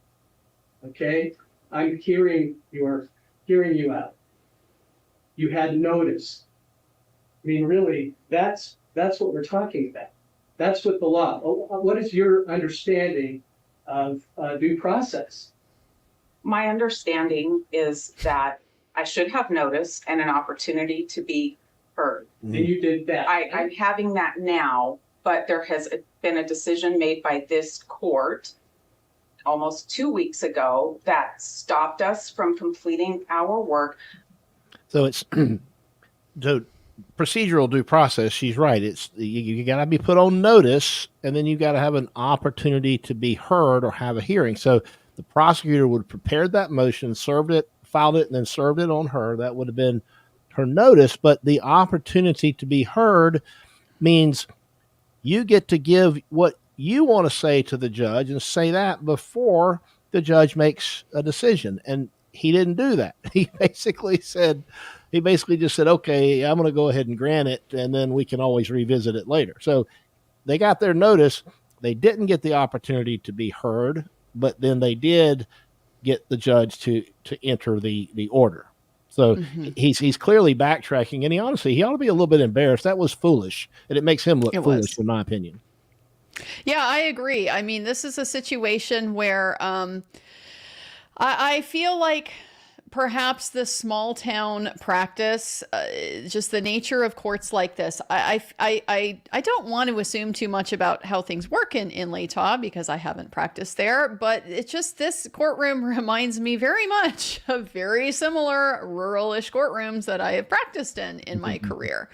Okay, I'm hearing you out. You had notice. I mean, really, that's what we're talking about. That's what the law. What is your understanding of due process? My understanding is that I should have notice and an opportunity to be heard. And you did that. I'm having that now, but there has been a decision made by this court almost 2 weeks ago that stopped us from completing our work. So it's so procedural due process. She's right. It's you got to be put on notice, and then you got to have an opportunity to be heard or have a hearing. So the prosecutor would have prepared that motion, served it, filed it, and then served it on her. That would have been her notice. But the opportunity to be heard means you get to give what you want to say to the judge and say that before the judge makes a decision. And he didn't do that. He basically just said, okay, I'm going to go ahead and grant it, and then we can always revisit it later. So they got their notice. They didn't get the opportunity to be heard, but then they did get the judge to enter the order. So he's clearly backtracking, and he ought to be a little bit embarrassed. That was foolish, and it makes him look foolish, in my opinion. Yeah, I agree. I mean, this is a situation where I feel like perhaps the small town practice, just the nature of courts like this. I don't want to assume too much about how things work in Latah because I haven't practiced there, but it's just this courtroom reminds me very much of very similar rural-ish courtrooms that I have practiced in my career.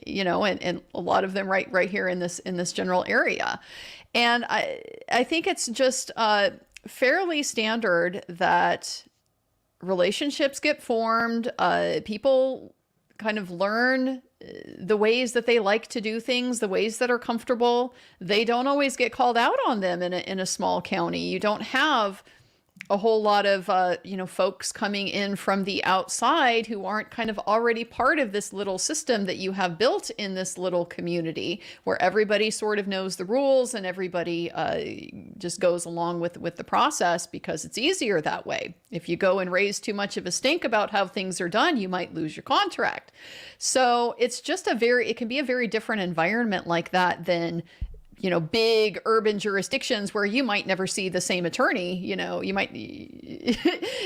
You know, and a lot of them right here in this general area. And I think it's just fairly standard that relationships get formed. People kind of learn the ways that they like to do things, the ways that are comfortable. They don't always get called out on them in a small county. You don't have a whole lot of, you know, folks coming in from the outside who aren't kind of already part of this little system that you have built in this little community where everybody sort of knows the rules and everybody just goes along with the process because it's easier that way. If you go and raise too much of a stink about how things are done, you might lose your contract. So it's just it can be a very different environment like that than, you know, big urban jurisdictions where you might never see the same attorney. You know, you might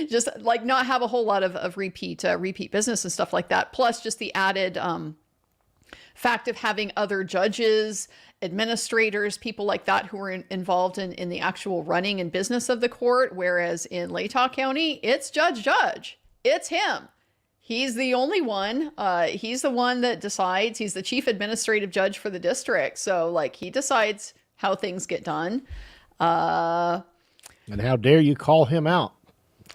just like not have a whole lot of repeat business and stuff like that. Plus just the added fact of having other judges, administrators, people like that who are involved in the actual running and business of the court. Whereas in Latah County, it's judge. It's him. He's the only one. He's the one that decides. He's the chief administrative judge for the district. So like he decides how things get done. And how dare you call him out?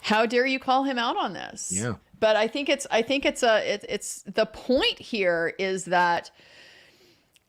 How dare you call him out on this? Yeah. But I think it's the point here is that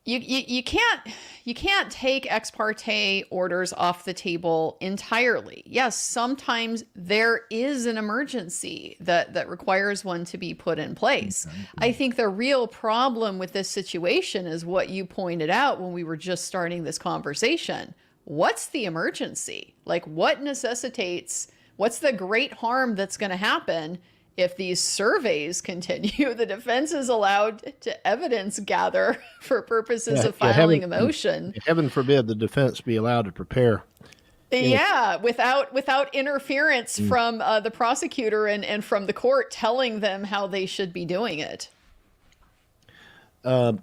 you can't take ex parte orders off the table entirely. Yes, sometimes there is an emergency that requires one to be put in place. Okay. I think the real problem with this situation is what you pointed out when we were just starting this conversation. What's the emergency? Like what necessitates, what's the great harm that's going to happen if these surveys continue? The defense is allowed to evidence gather for purposes of filing a motion. Heaven forbid the defense be allowed to prepare. Yeah, without interference from the prosecutor and from the court telling them how they should be doing it. All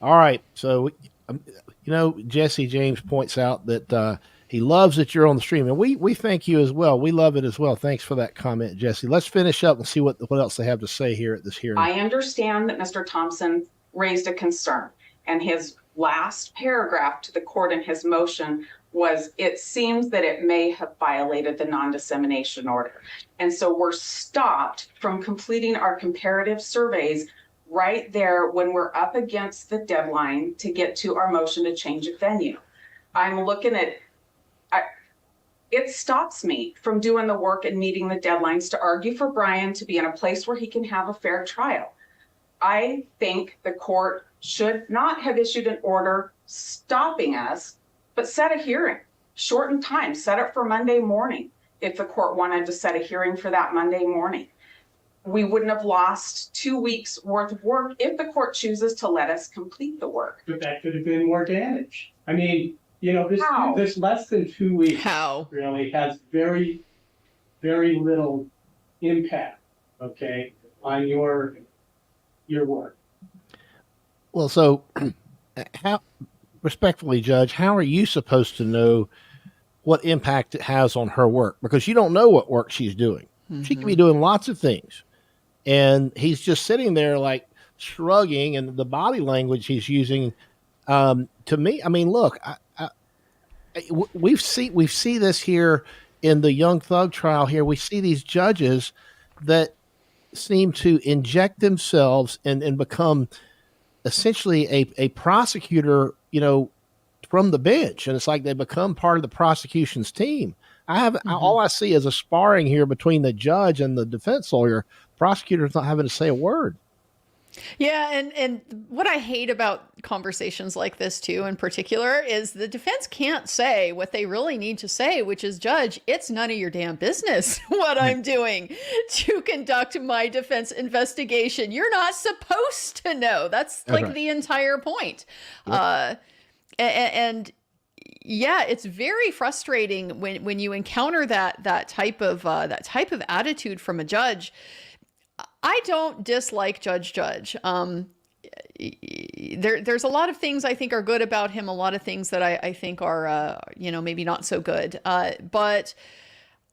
right. So, you know, Jesse James points out that he loves that you're on the stream, and we thank you as well. We love it as well. Thanks for that comment, Jesse. Let's finish up and see what else they have to say here at this hearing. I understand that Mr. Thompson raised a concern, and his last paragraph to the court in his motion was, it seems that it may have violated the non-dissemination order. And so we're stopped from completing our comparative surveys right there when we're up against the deadline to get to our motion to change of venue. I'm looking at it stops me from doing the work and meeting the deadlines to argue for Bryan to be in a place where he can have a fair trial. I think the court should not have issued an order stopping us, but set a hearing, shorten time, set it for Monday morning. If the court wanted to set a hearing for that Monday morning, we wouldn't have lost 2 weeks worth of work if the court chooses to let us complete the work. But that could have been more damage. I mean, you know, this less than 2 weeks really has very, very little impact, okay, on your work. Well, so how, respectfully, Judge, how are you supposed to know what impact it has on her work? Because you don't know what work she's doing. Mm-hmm. She could be doing lots of things. And he's just sitting there like shrugging, and the body language he's using, to me, I mean, look, we see this here in the Young Thug trial here. We see these judges that seem to inject themselves and become essentially a prosecutor, you know, from the bench. And it's like they become part of the prosecution's team. All I see is a sparring here between the judge and the defense lawyer. Prosecutor's not having to say a word. Yeah, and what I hate about conversations like this too, in particular, is the defense can't say what they really need to say, which is, Judge, it's none of your damn business what I'm doing to conduct my defense investigation. You're not supposed to know. That's like right. the entire point. Yep. And yeah, it's very frustrating when you encounter that type of attitude from a judge. I don't dislike Judge. There's a lot of things I think are good about him. A lot of things that I think are, maybe not so good. But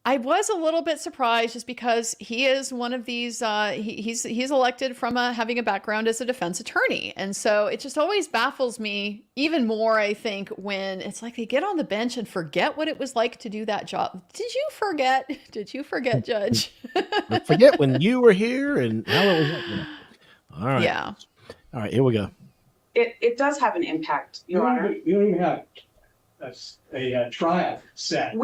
I was a little bit surprised just because he is one of these, he's elected from having a background as a defense attorney. And so it just always baffles me even more, I think, when it's like they get on the bench and forget what it was like to do that job. Did you forget, Judge? Forget when you were here and how it was. All right. Yeah. All right, here we go. It does have an impact, Your Honor. You don't even have a trial set.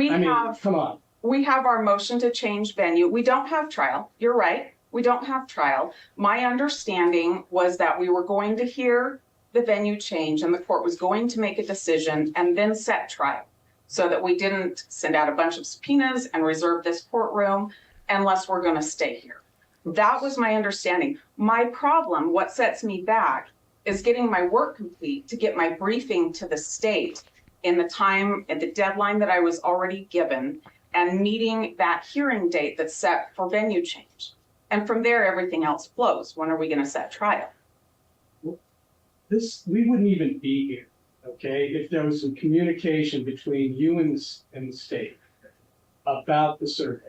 Come on. We have our motion to change venue. We don't have trial. You're right. We don't have trial. My understanding was that we were going to hear the venue change and the court was going to make a decision and then set trial so that we didn't send out a bunch of subpoenas and reserve this courtroom unless we're going to stay here. That was my understanding. My problem, what sets me back, is getting my work complete to get my briefing to the state in the time and the deadline that I was already given, and meeting that hearing date that's set for venue change. And from there, everything else flows. When are we going to set trial? We wouldn't even be here, okay, if there was some communication between you and the state about the survey.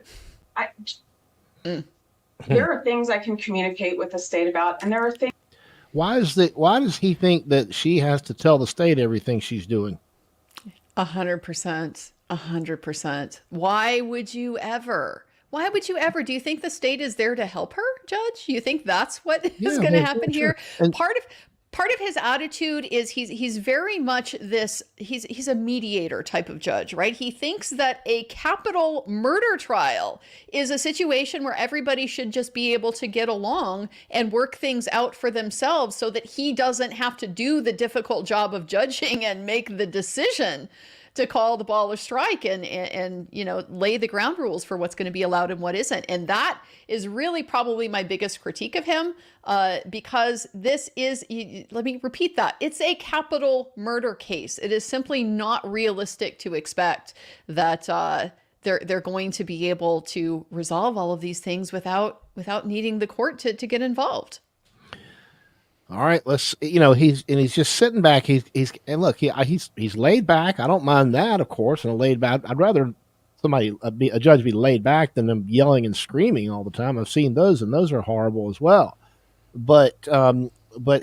There are things I can communicate with the state about, and there are things. Why does he think that she has to tell the state everything she's doing? 100%. 100%. Why would you ever? Do you think the state is there to help her, Judge? You think that's what is going to happen here? And Part of his attitude is he's very much this, he's a mediator type of judge, right? He thinks that a capital murder trial is a situation where everybody should just be able to get along and work things out for themselves so that he doesn't have to do the difficult job of judging and make the decision to call the ball or strike and lay the ground rules for what's going to be allowed and what isn't. And that is really probably my biggest critique of him, because this is, let me repeat that, it's a capital murder case. It is simply not realistic to expect that they're going to be able to resolve all of these things without needing the court to get involved. all right, he's just sitting back. He's laid back. I don't mind that, of course, and a laid back. I'd rather a judge be laid back than them yelling and screaming all the time. I've seen those, and those are horrible as well. But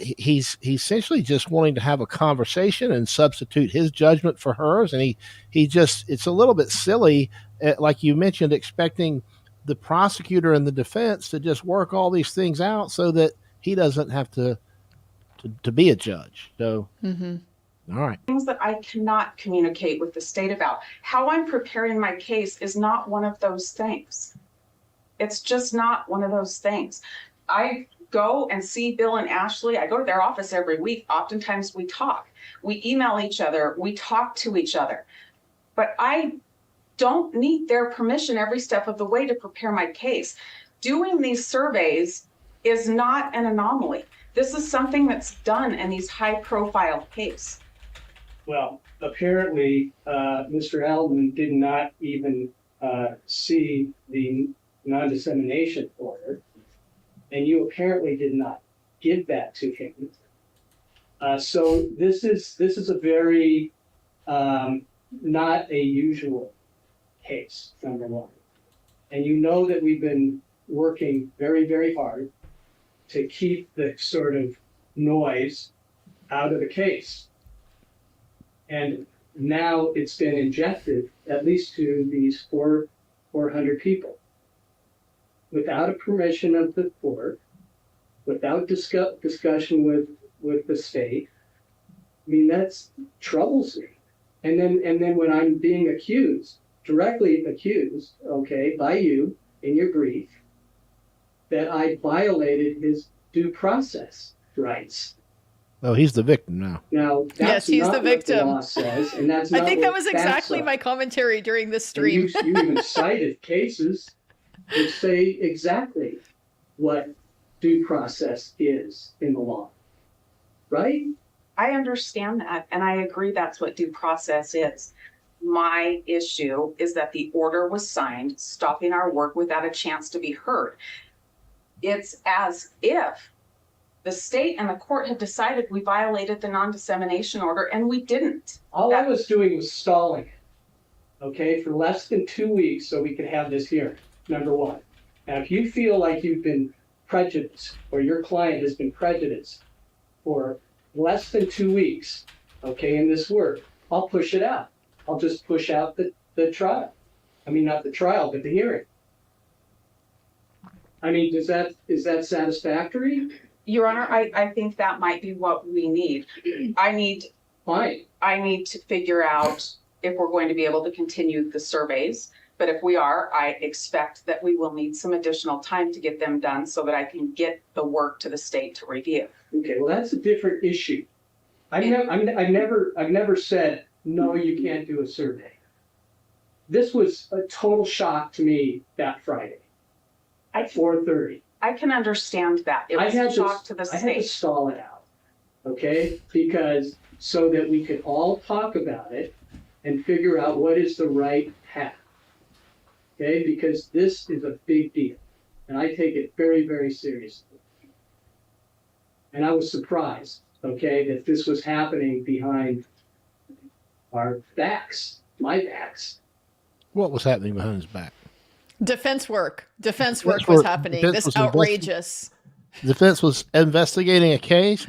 he's essentially just wanting to have a conversation and substitute his judgment for hers, and it's a little bit silly, like you mentioned, expecting the prosecutor and the defense to just work all these things out so that he doesn't have to be a judge. So, All right. Things that I cannot communicate with the state about. How I'm preparing my case is not one of those things. It's just not one of those things. I go and see Bill and Ashley. I go to their office every week. Oftentimes we talk. We email each other. We talk to each other. But I don't need their permission every step of the way to prepare my case. Doing these surveys is not an anomaly. This is something that's done in these high-profile cases. Well, apparently, Mr. Alden did not even see the non-dissemination order, and you apparently did not give that to him. So this is a very not a usual case, number one. And you know that we've been working very, very hard to keep the sort of noise out of the case. And now it's been injected, at least to these 400 people, without a permission of the court, without discussion with the state. I mean, that's troubles me. And then when I'm being accused, directly accused, okay, by you in your brief, that I violated due process rights. Oh, he's the victim now. Now, Yes, that's he's not the what the victim. law says, and that's I not think what that was facts exactly are. my commentary during this And stream. you even cited cases that say exactly what due process is in the law, right? I understand that, and I agree that's what due process is. My issue is that the order was signed, stopping our work without a chance to be heard. It's as if the state and the court had decided we violated the non-dissemination order, and we didn't. All I was doing was stalling it, okay, for less than 2 weeks so we could have this hearing, number one. Now, if you feel like you've been prejudiced or your client has been prejudiced for less than 2 weeks, okay, in this work, I'll push it out. I'll just push out the trial. I mean, not the trial, but the hearing. I mean, is that satisfactory? Your Honor, I think that might be what we need. Fine. I need to figure out if we're going to be able to continue the surveys. But if we are, I expect that we will need some additional time to get them done so that I can get the work to the state to review. Okay, well, that's a different issue. I've never said, no, you can't do a survey. This was a total shock to me that Friday at 4:30. I can understand that. It was a shock to the I had to state. stall it out, okay? Because so that we could all talk about it and figure out what is the right path, okay? Because this is a big deal, and I take it very, very seriously. And I was surprised, okay, that this was happening behind our backs, my backs. What was happening behind his back? Defense work Defense was work- happening. defense This was outrageous. Defense was investigating a case.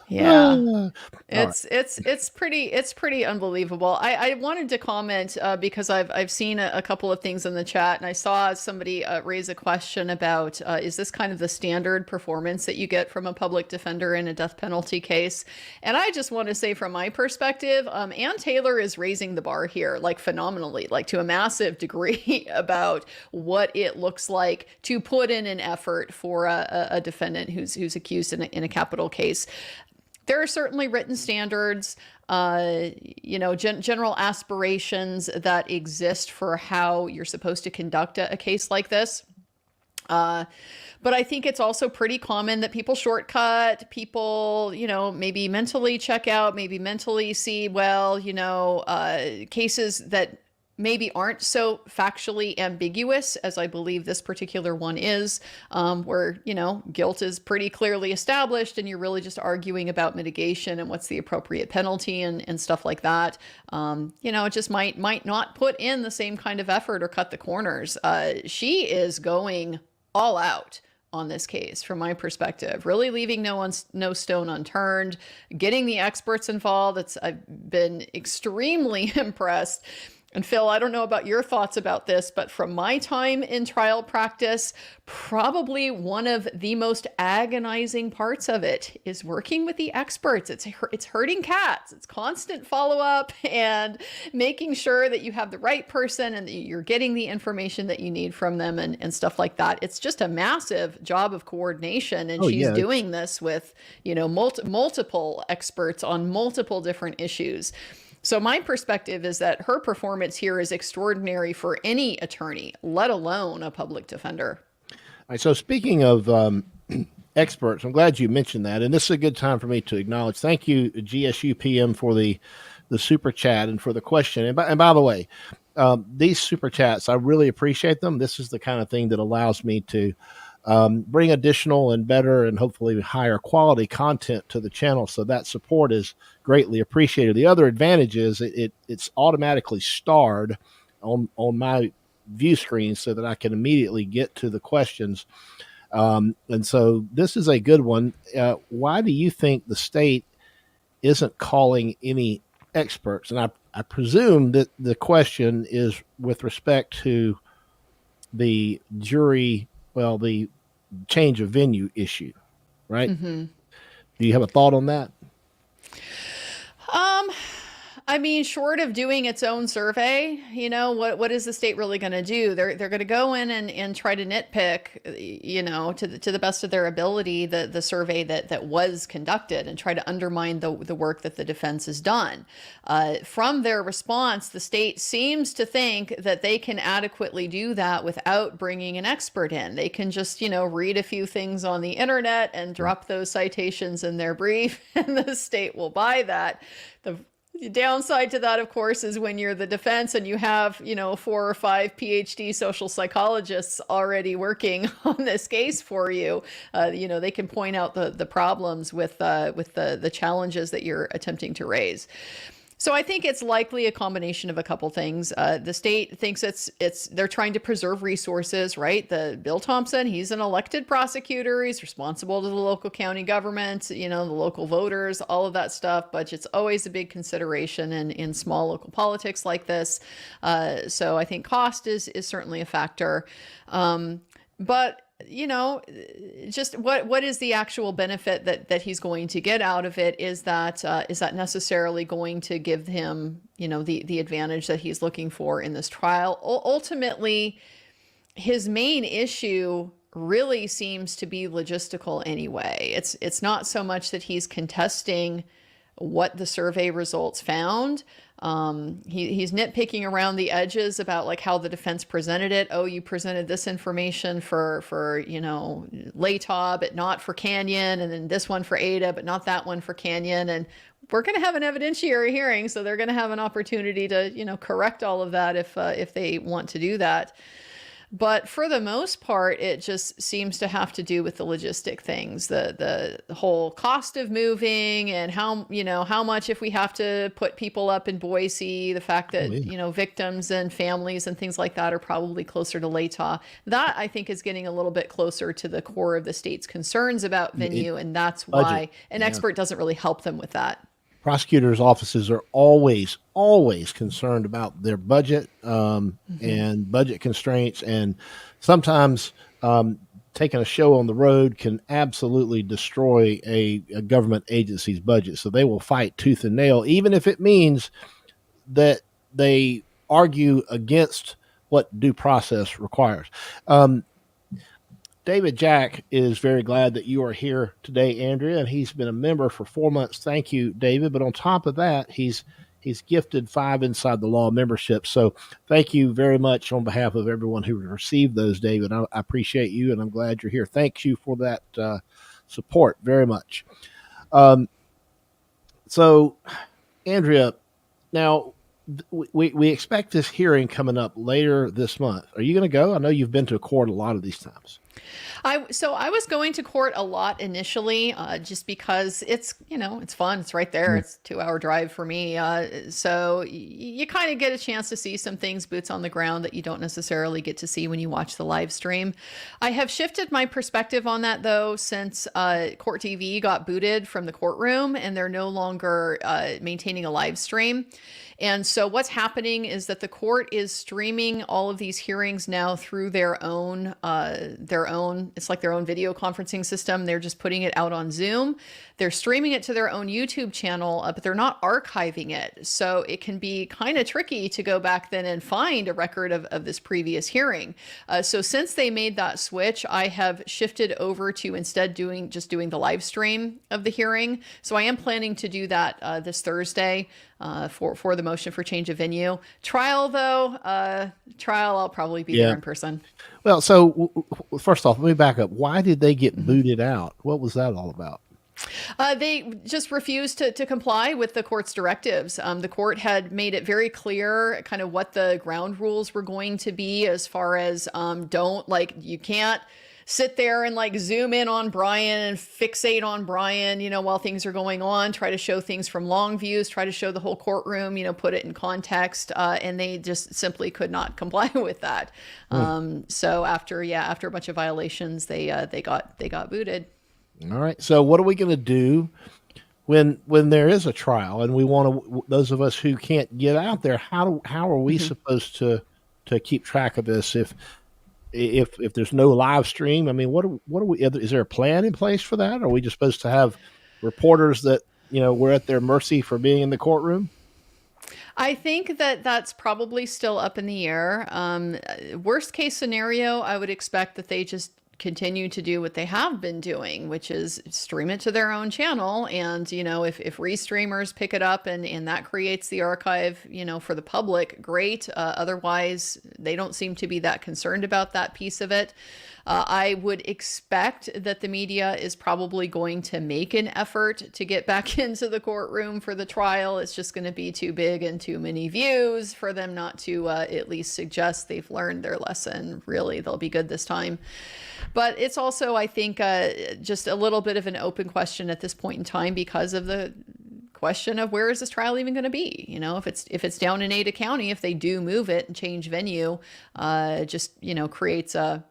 Yeah. Ah. It's pretty unbelievable. I wanted to comment because I've seen a couple of things in the chat, and I saw somebody raise a question about is this kind of the standard performance that you get from a public defender in a death penalty case? And I just want to say, from my perspective, Ann Taylor is raising the bar here, like phenomenally, like to a massive degree about what it looks like to put in an effort for a defendant who's accused in a capital case. There are certainly written standards, general aspirations that exist for how you're supposed to conduct a case like this. But I think it's also pretty common that people shortcut, people, maybe mentally check out, maybe mentally see, cases that maybe aren't so factually ambiguous as I believe this particular one is, where, guilt is pretty clearly established and you're really just arguing about mitigation and what's the appropriate penalty and stuff like that. It just might not put in the same kind of effort or cut the corners. She is going all out on this case, from my perspective, really leaving no stone unturned, getting the experts involved. I've been extremely impressed. And Phil, I don't know about your thoughts about this, but from my time in trial practice, probably one of the most agonizing parts of it is working with the experts. It's herding cats. It's constant follow-up and making sure that you have the right person and that you're getting the information that you need from them and stuff like that. It's just a massive job of coordination. And she's doing this with, multiple experts on multiple different issues. So my perspective is that her performance here is extraordinary for any attorney, let alone a public defender. All right, so speaking of experts, I'm glad you mentioned that. And this is a good time for me to acknowledge. Thank you, GSU PM, for the super chat and for the question. And by the way, these super chats, I really appreciate them. This is the kind of thing that allows me to bring additional and better and hopefully higher quality content to the channel. So that support is greatly appreciated. The other advantage is it's automatically starred on my view screen so that I can immediately get to the questions. And so this is a good one. Why do you think the state isn't calling any experts? And I presume that the question is with respect to the jury, the change of venue issue, right? Mm-hmm. Do you have a thought on that? I mean, short of doing its own survey, what is the state really going to do? They're going to go in and try to nitpick, to the best of their ability, the survey that was conducted, and try to undermine the work that the defense has done. From their response, the state seems to think that they can adequately do that without bringing an expert in. They can just, read a few things on the internet and drop those citations in their brief, and the state will buy that. The downside to that, of course, is when you're the defense and you have, 4 or 5 PhD social psychologists already working on this case for you, they can point out the problems with the challenges that you're attempting to raise. So I think it's likely a combination of a couple things. The state thinks they're trying to preserve resources, right? Bill Thompson, he's an elected prosecutor. He's responsible to the local county government, the local voters, all of that stuff. Budget's always a big consideration in small local politics like this. So I think cost is certainly a factor. But just what is the actual benefit that he's going to get out of it? Is that necessarily going to give him, the advantage that he's looking for in this trial? Ultimately, his main issue really seems to be logistical anyway. It's not so much that he's contesting what the survey results found. He's nitpicking around the edges about like how the defense presented it. Oh, you presented this information for Latah, but not for Canyon, and then this one for Ada, but not that one for Canyon. And we're going to have an evidentiary hearing, so they're going to have an opportunity to correct all of that if they want to do that. But for the most part, it just seems to have to do with the logistic things, the whole cost of moving, and how much if we have to put people up in Boise, the fact that, victims and families and things like that are probably closer to Latah. That, I think, is getting a little bit closer to the core of the state's concerns about venue, and that's why an expert doesn't really help them with that. Prosecutors' offices are always concerned about their budget and budget constraints, and sometimes taking a show on the road can absolutely destroy a government agency's budget. So they will fight tooth and nail, even if it means that they argue against what due process requires. David Jack is very glad that you are here today, Andrea, and he's been a member for 4 months. Thank you, David. But on top of that, he's gifted 5 Inside the Law memberships. So thank you very much on behalf of everyone who received those, David. I appreciate you, and I'm glad you're here. Thank you for that support very much. So, Andrea, now we expect this hearing coming up later this month. Are you going to go? I know you've been to court a lot of these times. I was going to court a lot initially, just because it's fun. It's right there. It's a 2-hour drive for me. So you kind of get a chance to see some things, boots on the ground, that you don't necessarily get to see when you watch the live stream. I have shifted my perspective on that, though, since Court TV got booted from the courtroom and they're no longer maintaining a live stream. And so what's happening is that the court is streaming all of these hearings now through their own, it's like their own video conferencing system. They're just putting it out on Zoom. They're streaming it to their own YouTube channel, but they're not archiving it. So it can be kind of tricky to go back then and find a record of this previous hearing. So since they made that switch, I have shifted over to instead doing the live stream of the hearing. So I am planning to do that this Thursday for the motion for change of venue. Trial, though, I'll probably be there in person. Well, so first off, let me back up. Why did they get booted out? What was that all about? They just refused to comply with the court's directives. The court had made it very clear kind of what the ground rules were going to be, as far as you can't sit there and zoom in on Bryan and fixate on Bryan, while things are going on, try to show things from long views, try to show the whole courtroom, put it in context. And they just simply could not comply with that. So after a bunch of violations, they got booted. All right. So what are we going to do when there is a trial and we want to, those of us who can't get out there, how are we supposed to keep track of this if there's no live stream? I mean, what are we, is there a plan in place for that? Are we just supposed to have reporters that, we're at their mercy for being in the courtroom? I think that that's probably still up in the air. Worst case scenario, I would expect that they just continue to do what they have been doing, which is stream it to their own channel. And, if restreamers pick it up and that creates the archive, for the public, great. Otherwise, they don't seem to be that concerned about that piece of it. I would expect that the media is probably going to make an effort to get back into the courtroom for the trial. It's just going to be too big and too many views for them not to at least suggest they've learned their lesson. Really, they'll be good this time. But it's also, I think, just a little bit of an open question at this point in time because of the question of where is this trial even going to be? If it's down in Ada County, if they do move it and change venue, creates a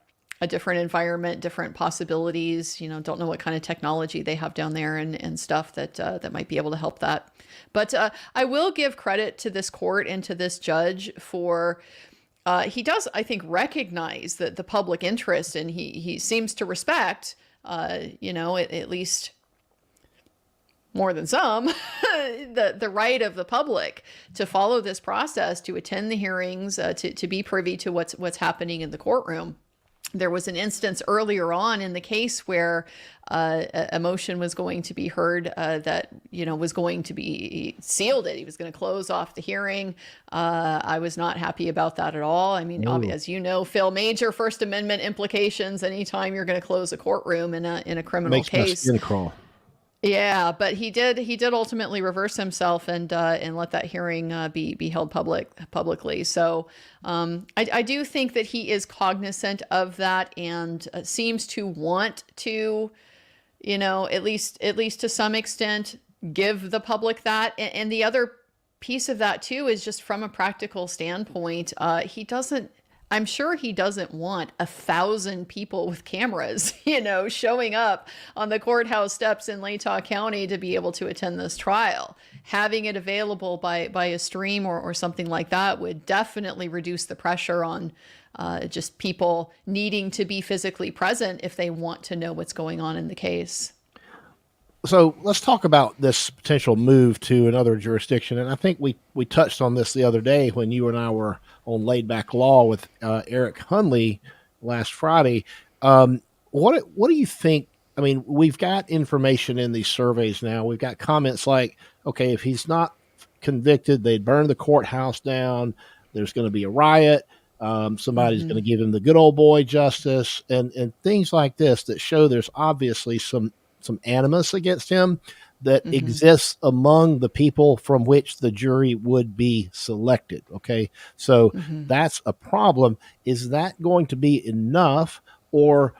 different environment, different possibilities. Don't know what kind of technology they have down there and stuff that might be able to help that. But I will give credit to this court and to this judge for. He does, I think, recognize the public interest, and he seems to respect, at least more than some, the right of the public to follow this process, to attend the hearings, to be privy to what's happening in the courtroom. There was an instance earlier on in the case where a motion was going to be heard that, was going to be sealed. He was going to close off the hearing. I was not happy about that at all. I mean, as you know, Phil, major First Amendment implications anytime you're going to close a courtroom in a criminal Makes my case. skin crawl. Yeah, but he did ultimately reverse himself and let that hearing be held publicly. So I do think that he is cognizant of that and seems to want to, at least to some extent, give the public that. And the other piece of that too is just from a practical standpoint, I'm sure he doesn't want 1,000 people with cameras, showing up on the courthouse steps in Latah County to be able to attend this trial. Having it available by a stream or something like that would definitely reduce the pressure on just people needing to be physically present if they want to know what's going on in the case. So let's talk about this potential move to another jurisdiction. And I think we touched on this the other day when you and I were on Laid Back Law with Eric Hunley last Friday. What do you think? I mean, we've got information in these surveys now. We've got comments like, okay, if he's not convicted, they'd burn the courthouse down. There's going to be a riot. Somebody's going to give him the good old boy justice and things like this that show there's obviously some animus against him that exists among the people from which the jury would be selected. Okay. So that's a problem. Is that going to be enough, or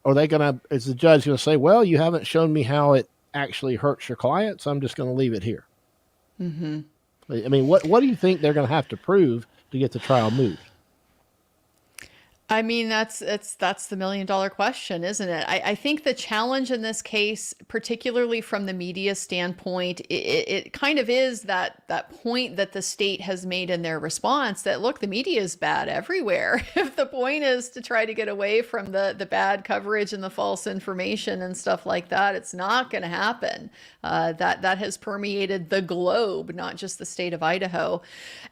are they is the judge going to say, well, you haven't shown me how it actually hurts your client, so I'm just going to leave it here? I mean, what do you think they're going to have to prove to get the trial moved? I mean, that's the $1 million question, isn't it? I think the challenge in this case, particularly from the media standpoint, it kind of is that point that the state has made in their response that, look, the media is bad everywhere. If the point is to try to get away from the bad coverage and the false information and stuff like that, it's not going to happen. That has permeated the globe, not just the state of Idaho.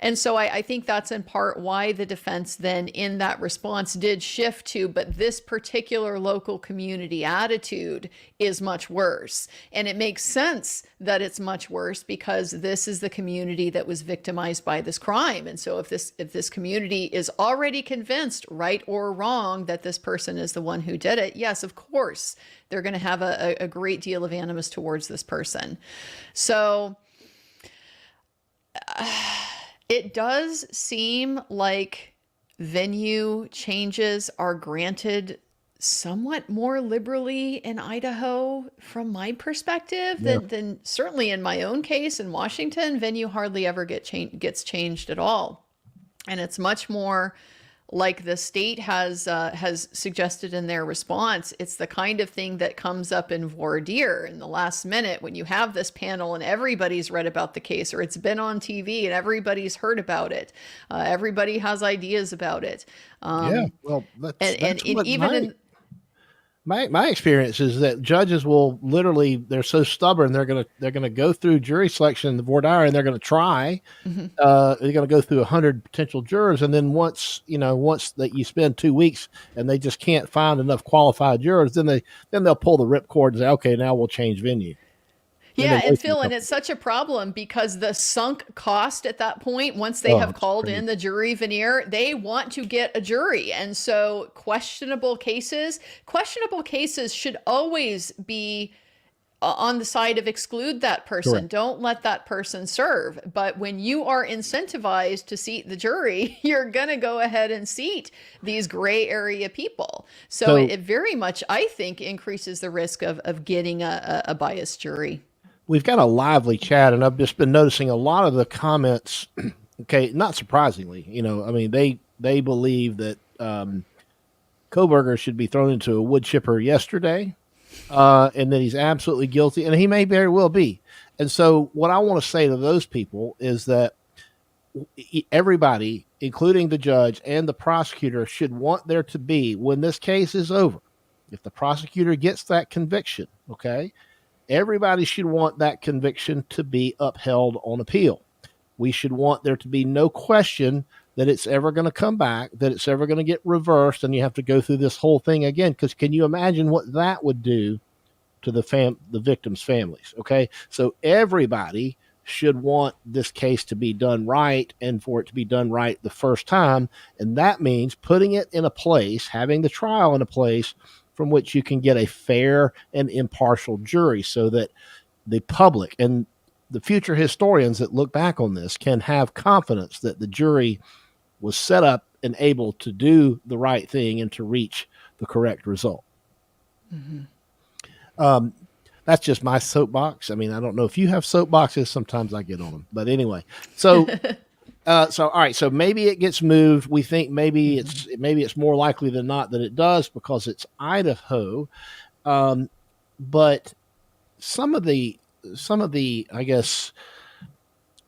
And so I think that's in part why the defense then in that response did shift to, but this particular local community attitude is much worse. And it makes sense that it's much worse because this is the community that was victimized by this crime. And so if this community is already convinced, right or wrong, that this person is the one who did it, yes, of course, they're going to have a great deal of animus towards this person. So it does seem like venue changes are granted somewhat more liberally in Idaho from my perspective than certainly in my own case in Washington. Venue hardly ever gets changed at all. And it's much more like the state has suggested in their response. It's the kind of thing that comes up in voir dire in the last minute when you have this panel and everybody's read about the case, or it's been on TV and everybody's heard about it. Everybody has ideas about it. Well, My experience is that judges will literally, they're so stubborn, they're gonna go through jury selection, the voir dire, and they're gonna try. They're gonna go through 100 potential jurors, and then once that you spend 2 weeks and they just can't find enough qualified jurors, then they'll pull the ripcord and say, okay, now we'll change venue. Yeah, and Phil, and it's such a problem because the sunk cost at that point, once they have called in the jury veneer, they want to get a jury. And so questionable cases should always be on the side of exclude that person. Correct. Don't let that person serve. But when you are incentivized to seat the jury, you're going to go ahead and seat these gray area people. So it very much, I think, increases the risk of getting a biased jury. We've got a lively chat, and I've just been noticing a lot of the comments. Okay, not surprisingly, they believe that Kohberger should be thrown into a wood chipper yesterday, and that he's absolutely guilty, and he may very well be. And so what I want to say to those people is that everybody, including the judge and the prosecutor, should want there to be, when this case is over, if the prosecutor gets that conviction, okay, everybody should want that conviction to be upheld on appeal. We should want there to be no question that it's ever going to come back, that it's ever going to get reversed, and you have to go through this whole thing again. Because can you imagine what that would do to the victims' families? Okay, so everybody should want this case to be done right, and for it to be done right the first time, and that means putting it in a place, having the trial in a place from which you can get a fair and impartial jury, so that the public and the future historians that look back on this can have confidence that the jury was set up and able to do the right thing and to reach the correct result. That's just my soapbox. I mean, I don't know if you have soapboxes. Sometimes I get on them, but anyway, so all right. So maybe it gets moved. We think maybe it's more likely than not that it does because it's Idaho. But some of the, I guess,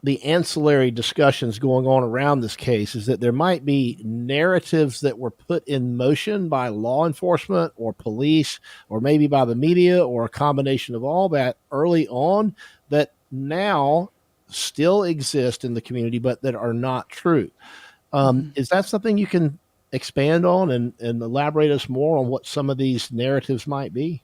the ancillary discussions going on around this case is that there might be narratives that were put in motion by law enforcement or police, or maybe by the media, or a combination of all that early on, that now still exist in the community, but that are not true. Is that something you can expand on and elaborate us more on what some of these narratives might be?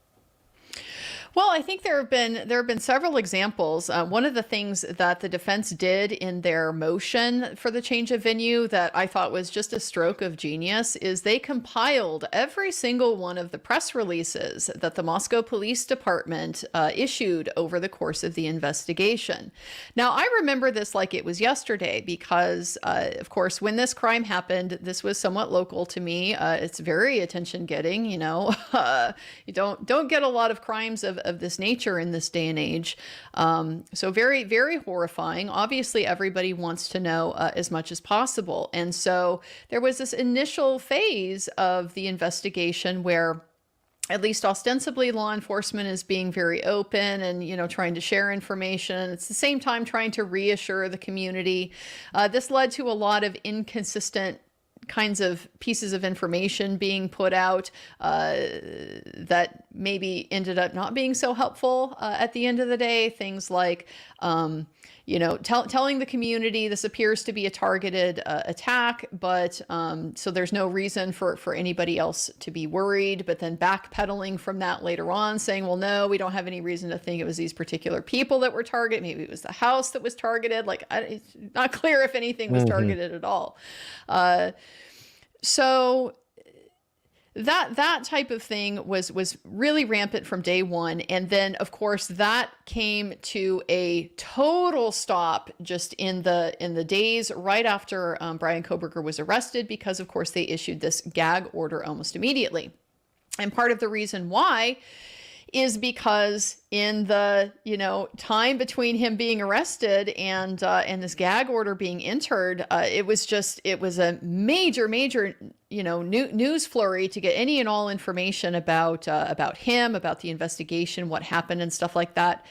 Well, I think there have been several examples. One of the things that the defense did in their motion for the change of venue that I thought was just a stroke of genius is they compiled every single one of the press releases that the Moscow Police Department issued over the course of the investigation. Now, I remember this like it was yesterday because, of course, when this crime happened, this was somewhat local to me. It's very attention-getting. You don't get a lot of crimes of this nature in this day and age. So very, very horrifying. Obviously, everybody wants to know as much as possible. And so there was this initial phase of the investigation where, at least ostensibly, law enforcement is being very open and, trying to share information. It's the same time trying to reassure the community. This led to a lot of inconsistent kinds of pieces of information being put out that maybe ended up not being so helpful at the end of the day. Things like, telling the community this appears to be a targeted attack, but so there's no reason for anybody else to be worried, but then backpedaling from that later on, saying, well, no, we don't have any reason to think it was these particular people that were targeted. Maybe it was the house that was targeted. It's not clear if anything was targeted at all. So that type of thing was really rampant from day one. And then, of course, that came to a total stop just in the days right after Bryan Kohberger was arrested, because, of course, they issued this gag order almost immediately. And part of the reason why is because in the time between him being arrested and this gag order being entered, it was a major news flurry to get any and all information about him, about the investigation, what happened, and stuff like that,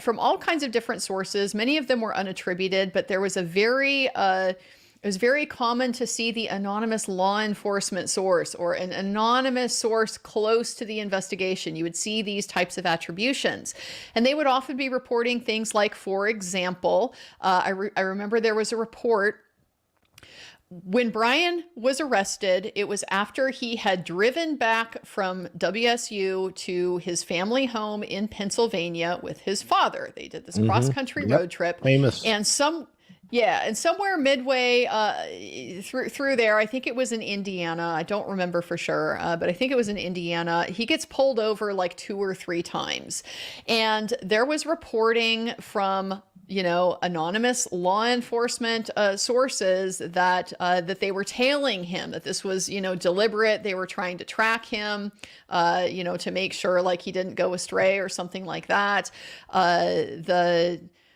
from all kinds of different sources. Many of them were unattributed, but there was a very it was very common to see the anonymous law enforcement source or an anonymous source close to the investigation. You would see these types of attributions, and they would often be reporting things like, for example, I remember there was a report when Bryan was arrested. It was after he had driven back from WSU to his family home in Pennsylvania with his father. They did this cross-country road trip. Famous. And somewhere midway through there, I think it was in Indiana. I don't remember for sure, but I think it was in Indiana. He gets pulled over like 2 or 3 times. And there was reporting from anonymous law enforcement sources that they were tailing him, that this was, deliberate. They were trying to track him, to make sure like he didn't go astray or something like that.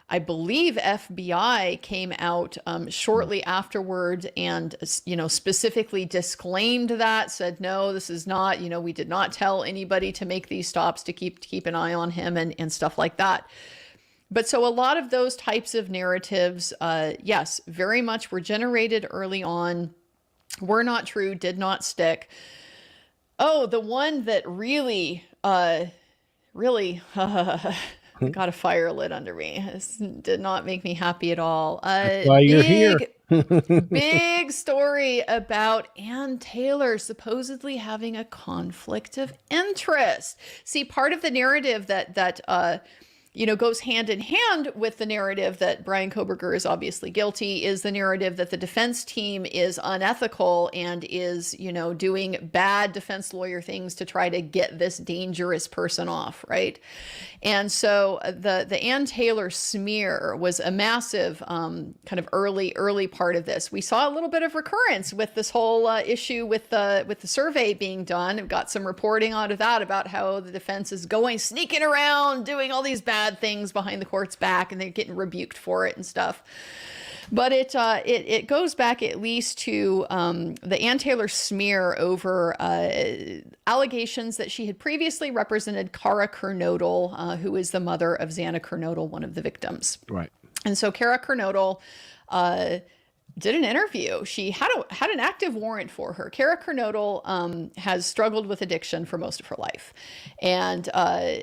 I believe FBI came out shortly afterward and, specifically disclaimed that, said, no, this is not, we did not tell anybody to make these stops, to keep an eye on him and stuff like that. But so a lot of those types of narratives, yes, very much were generated early on, were not true, did not stick. Oh, the one that really got a fire lit under me. This did not make me happy at all. That's why you're here. Big story about Ann Taylor supposedly having a conflict of interest. See, part of the narrative that goes hand in hand with the narrative that Bryan Kohberger is obviously guilty is the narrative that the defense team is unethical and is, doing bad defense lawyer things to try to get this dangerous person off, right? And so the Ann Taylor smear was a massive kind of early part of this. We saw a little bit of recurrence with this whole issue with the survey being done. I've got some reporting out of that about how the defense is sneaking around, doing all these bad things behind the court's back, and they're getting rebuked for it and stuff. But it goes back at least to the Ann Taylor smear over allegations that she had previously represented Cara Kernodle, who is the mother of Xana Kernodle, one of the victims. Right. And so Cara Kernodle did an interview. She had an active warrant for her. Cara Kernodle has struggled with addiction for most of her life, and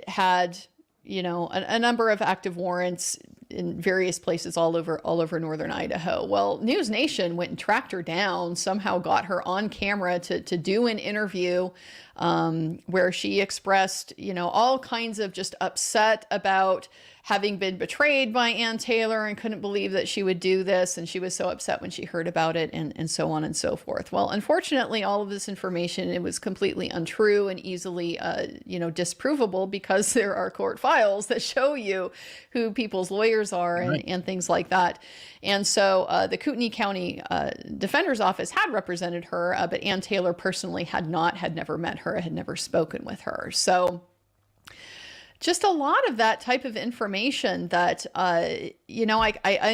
had a number of active warrants in various places all over northern Idaho. Well, News Nation went and tracked her down, somehow got her on camera to do an interview where she expressed, all kinds of just upset about having been betrayed by Ann Taylor and couldn't believe that she would do this. And she was so upset when she heard about it and so on and so forth. Well, unfortunately, all of this information, it was completely untrue and easily, disprovable, because there are court files that show you who people's lawyers are and things like that. And so the Kootenai County Defender's Office had represented her, but Ann Taylor personally had never met her, had never spoken with her. So just a lot of that type of information that, I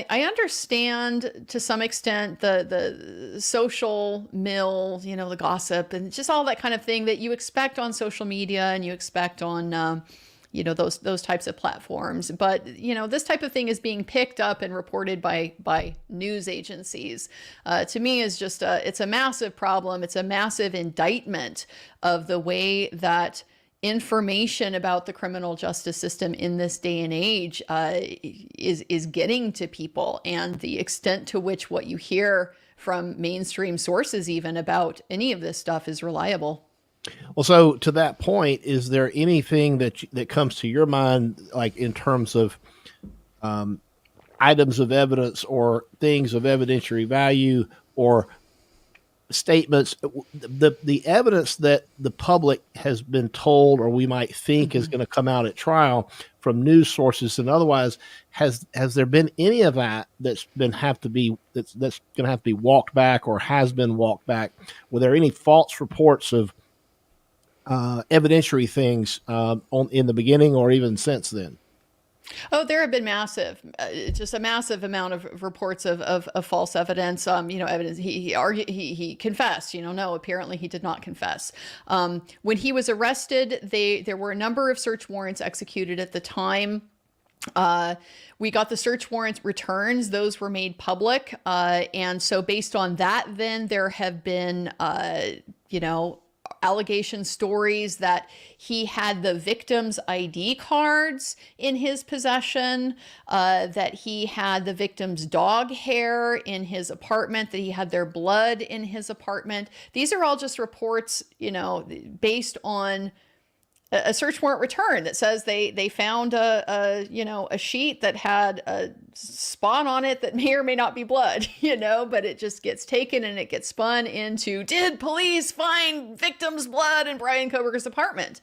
understand to some extent the social mill, the gossip and just all that kind of thing that you expect on social media and you expect on, those types of platforms. But, this type of thing is being picked up and reported by news agencies. To me is just, it's a massive problem. It's a massive indictment of the way that information about the criminal justice system in this day and age is getting to people, and the extent to which what you hear from mainstream sources even about any of this stuff is reliable. Well, so to that point, is there anything that comes to your mind, like in terms of items of evidence or things of evidentiary value or statements, the evidence that the public has been told or we might think is going to come out at trial from news sources and otherwise, has there been any of that that's going to have to be walked back or has been walked back? Were there any false reports of evidentiary things in the beginning or even since then? Oh, there have been just a massive amount of reports of false evidence. Evidence. He confessed. No, apparently he did not confess. When he was arrested, there were a number of search warrants executed at the time We got the search warrant returns. Those were made public. And so based on that, then there have been, allegation stories that he had the victim's ID cards in his possession, that he had the victim's dog hair in his apartment, that he had their blood in his apartment. These are all just reports, based on a search warrant return that says they found a sheet that had a spot on it that may or may not be blood, but it just gets taken and it gets spun into, did police find victim's blood in Bryan Kohberger's apartment?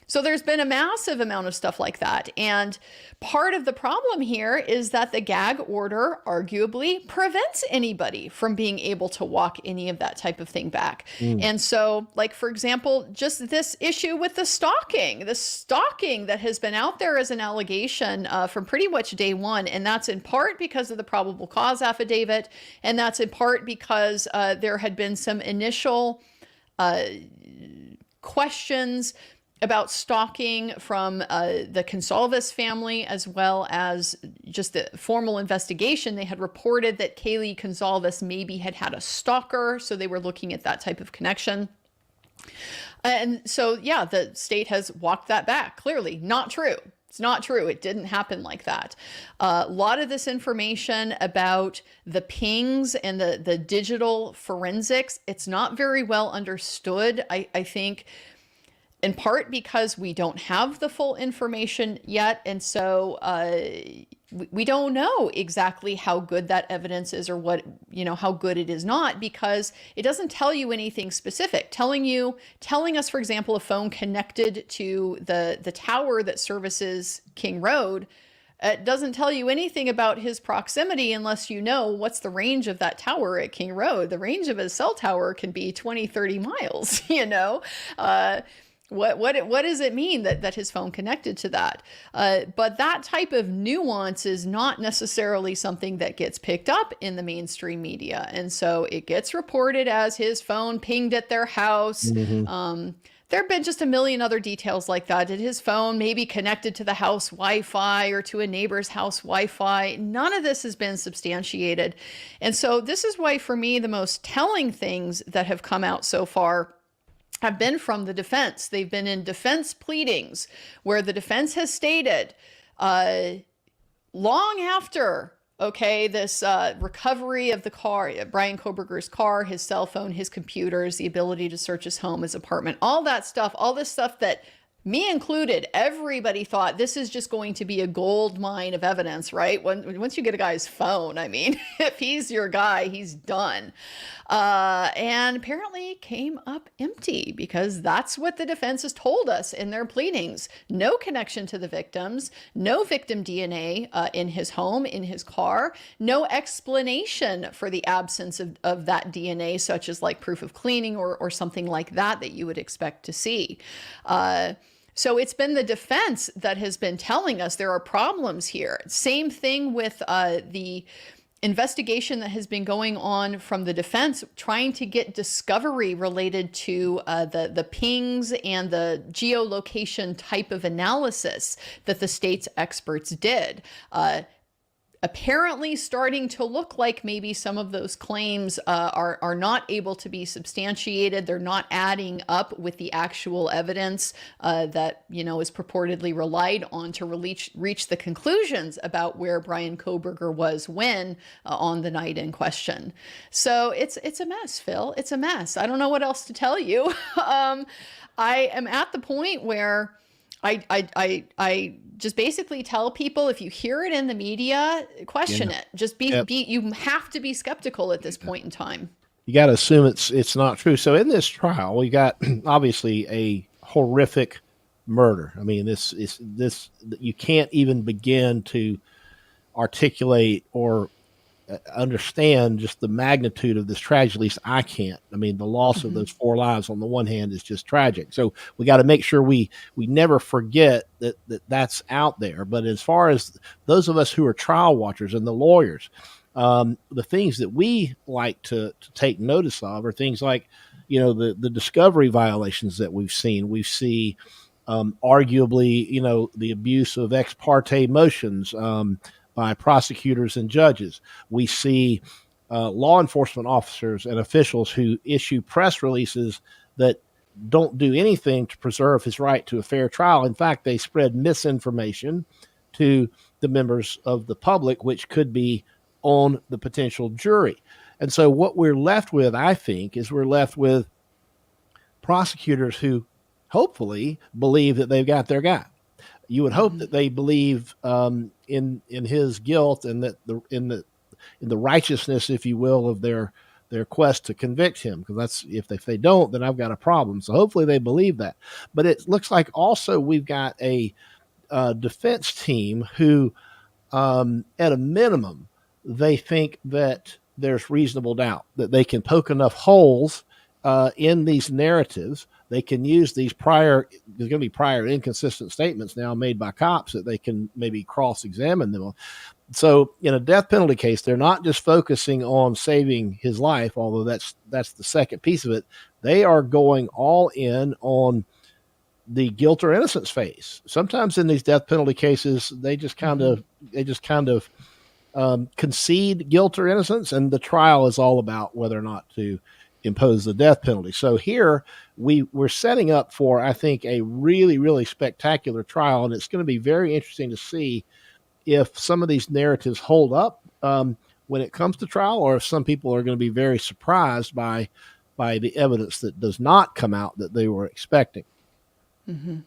So there's been a massive amount of stuff like that. And part of the problem here is that the gag order arguably prevents anybody from being able to walk any of that type of thing back. And so, like, for example, just this issue with the stalking that has been out there as an allegation from pretty much day one. And that's in part because of the probable cause affidavit. And that's in part because there had been some initial questions about stalking from the Consalvis family, as well as just the formal investigation. They had reported that Kaylee Consalvis maybe had a stalker, so they were looking at that type of connection. And so, yeah, the state has walked that back. Clearly, not true. It's not true. It didn't happen like that. A lot of this information about the pings and the digital forensics, it's not very well understood. I think in part because we don't have the full information yet. And so we don't know exactly how good that evidence is, or how good it is not, because it doesn't tell you anything specific. Telling us, for example, a phone connected to the tower that services King Road, it doesn't tell you anything about his proximity unless you know what's the range of that tower at King Road. The range of a cell tower can be 20, 30 miles, What does it mean that his phone connected to that? But that type of nuance is not necessarily something that gets picked up in the mainstream media. And so it gets reported as his phone pinged at their house. Mm-hmm. There have been just a million other details like that. Did his phone maybe connected to the house Wi-Fi or to a neighbor's house Wi-Fi? None of this has been substantiated. And so this is why, for me, the most telling things that have come out so far have been from the defense. They've been in defense pleadings where the defense has stated, long after, this recovery of the car, Bryan Kohberger's car, his cell phone, his computers, the ability to search his home, his apartment, all that stuff, all this stuff that, me included, everybody thought this is just going to be a gold mine of evidence, right? Once you get a guy's phone, if he's your guy, he's done. And apparently came up empty, because that's what the defense has told us in their pleadings. No connection to the victims, no victim DNA in his home, in his car, no explanation for the absence of that DNA, such as like proof of cleaning or something like that you would expect to see. So it's been the defense that has been telling us there are problems here. Same thing with the investigation that has been going on from the defense, trying to get discovery related to the pings and the geolocation type of analysis that the state's experts did. Apparently starting to look like maybe some of those claims are not able to be substantiated. They're not adding up with the actual evidence that is purportedly relied on to reach the conclusions about where Bryan Kohberger was when on the night in question. So it's a mess, Phil. It's a mess. I don't know what else to tell you. I am at the point where I just basically tell people, if you hear it in the media, question it. Just you have to be skeptical at this point in time. You got to assume it's not true. So in this trial, we got obviously a horrific murder. This you can't even begin to articulate or understand just the magnitude of this tragedy. At least I can't. The loss of those 4 lives on the one hand is just tragic. So we got to make sure we never forget that's out there. But as far as those of us who are trial watchers and the lawyers, the things that we like to take notice of are things like, the discovery violations that we've seen. We see arguably, the abuse of ex parte motions by prosecutors and judges. We see law enforcement officers and officials who issue press releases that don't do anything to preserve his right to a fair trial. In fact, they spread misinformation to the members of the public, which could be on the potential jury. And so what we're left with, I think, is we're left with prosecutors who hopefully believe that they've got their guy. You would hope that they believe in his guilt and that in the righteousness, if you will, of their quest to convict him, because that's if they don't, then I've got a problem. So hopefully they believe that. But it looks like also we've got a defense team who, at a minimum, they think that there's reasonable doubt that they can poke enough holes in these narratives. They can use there's going to be prior inconsistent statements now made by cops that they can maybe cross-examine them on. So in a death penalty case, they're not just focusing on saving his life, although that's the second piece of it. They are going all in on the guilt or innocence phase. Sometimes in these death penalty cases, they just kind of concede guilt or innocence, and the trial is all about whether or not to impose the death penalty. So here we're setting up for, I think, a really, really spectacular trial, and it's going to be very interesting to see if some of these narratives hold up when it comes to trial, or if some people are going to be very surprised by the evidence that does not come out that they were expecting. Mm-hmm.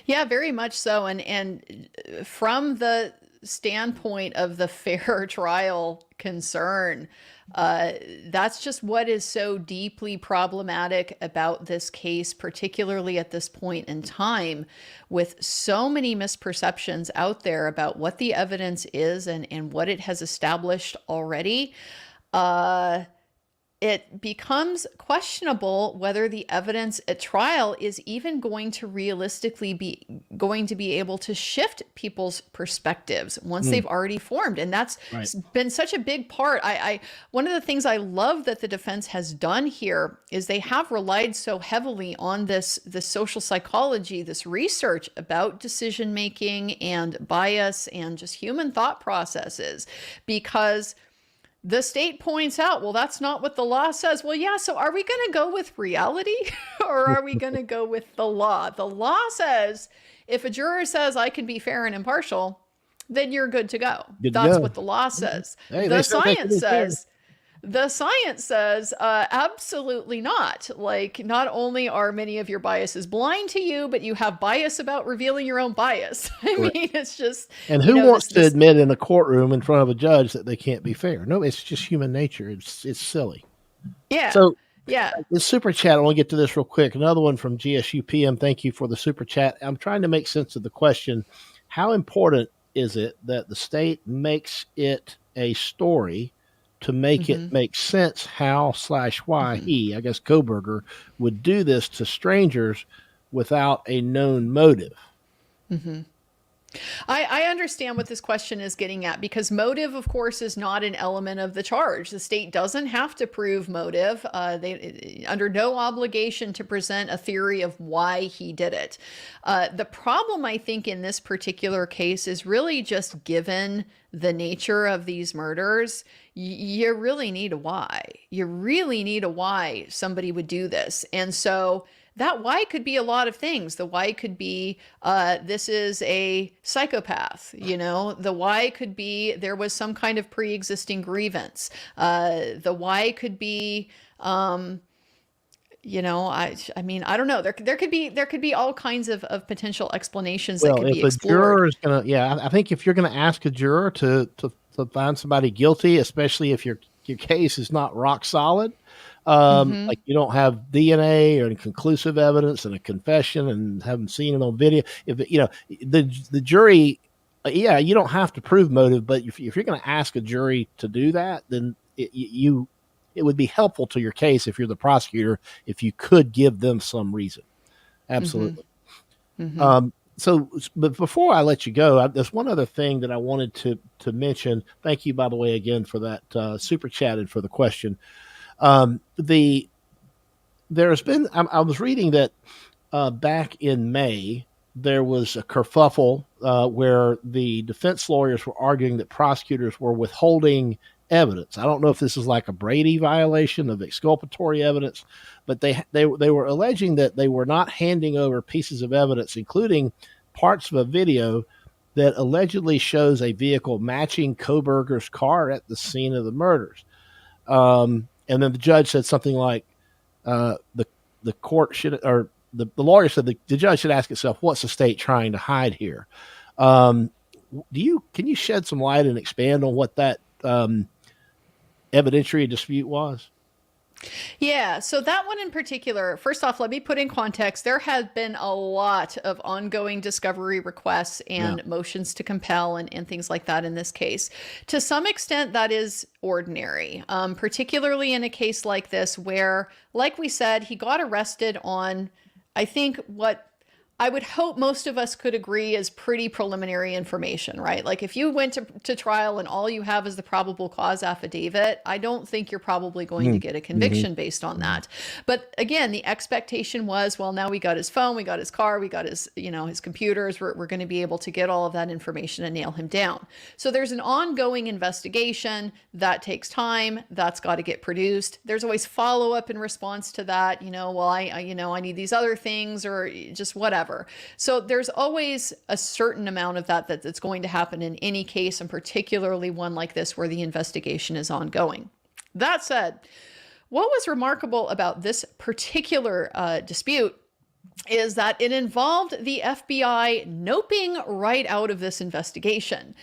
Yeah, very much so. And from the standpoint of the fair trial concern, that's just what is so deeply problematic about this case, particularly at this point in time, with so many misperceptions out there about what the evidence is and what it has established already. It becomes questionable whether the evidence at trial is even going to realistically be able to shift people's perspectives once they've already formed. And that's been such a big part. One of the things I love that the defense has done here is they have relied so heavily on this social psychology, this research about decision-making and bias and just human thought processes, because the state points out, well, that's not what the law says. Well, yeah, so are we going to go with reality or are we going to go with the law? The law says if a juror says I can be fair and impartial, then you're good to go. That's what the law says. Hey, The science says absolutely not. Like, not only are many of your biases blind to you, but you have bias about revealing your own bias. I mean, it's just... And who wants to admit in a courtroom in front of a judge that they can't be fair? No, it's just human nature. It's silly. Yeah. So yeah, the super chat, I want to get to this real quick. Another one from GSU PM. Thank you for the super chat. I'm trying to make sense of the question. How important is it that the state makes it a story to make it make sense how/why he, I guess Kohberger, would do this to strangers without a known motive? I understand what this question is getting at, because motive, of course, is not an element of the charge. The state doesn't have to prove motive. They under no obligation to present a theory of why he did it. The problem, I think, in this particular case is really just given the nature of these murders, you really need a why. You really need a why somebody would do this. And so that why could be a lot of things. The why could be, this is a psychopath, the why could be, there was some kind of pre-existing grievance. The why could be, I mean, I don't know. There could be all kinds of potential explanations that could be explored. I think if you're going to ask a juror to find somebody guilty, especially if your case is not rock solid, like you don't have DNA or conclusive evidence and a confession and haven't seen it on video, the jury, you don't have to prove motive, but if you're going to ask a jury to do that, then it would be helpful to your case if you're the prosecutor, if you could give them some reason. Absolutely. But before I let you go, there's one other thing that I wanted to mention. Thank you, by the way, again for that super chat and for the question. There's been, I was reading that back in May, there was a kerfuffle where the defense lawyers were arguing that prosecutors were withholding evidence. I don't know if this is like a Brady violation of exculpatory evidence, but they were alleging that they were not handing over pieces of evidence, including parts of a video that allegedly shows a vehicle matching Kohberger's car at the scene of the murders. And then the judge said something like, the court should, or the lawyer said the judge should ask itself, what's the state trying to hide here? Can you shed some light and expand on what that evidentiary dispute was? Yeah, so that one in particular, first off, let me put in context. There have been a lot of ongoing discovery requests and motions to compel and things like that in this case. To some extent, that is ordinary, particularly in a case like this where, like we said, he got arrested on, I think, what I would hope most of us could agree is pretty preliminary information, right? Like if you went to trial and all you have is the probable cause affidavit, I don't think you're probably going to get a conviction based on that. But again, the expectation was, well, now we got his phone, we got his car, we got his, his computers. We're going to be able to get all of that information and nail him down. So there's an ongoing investigation that takes time. That's got to get produced. There's always follow-up in response to that. Well, I need these other things or just whatever. So there's always a certain amount of that's going to happen in any case, and particularly one like this where the investigation is ongoing. That said, what was remarkable about this particular dispute is that it involved the FBI noping right out of this investigation.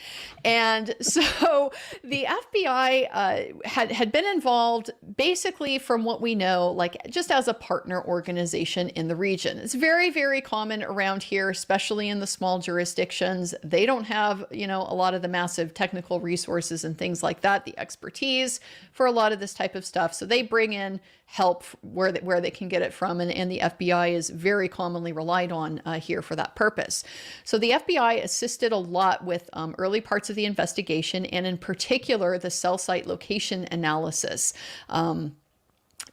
And so the FBI had been involved basically, from what we know, like just as a partner organization in the region. It's very, very common around here, especially in the small jurisdictions. They don't have, a lot of the massive technical resources and things like that, the expertise for a lot of this type of stuff. So they bring in help where they can get it from, and the FBI is very commonly relied on here for that purpose. So the FBI assisted a lot with early parts of the investigation, and in particular the cell site location analysis.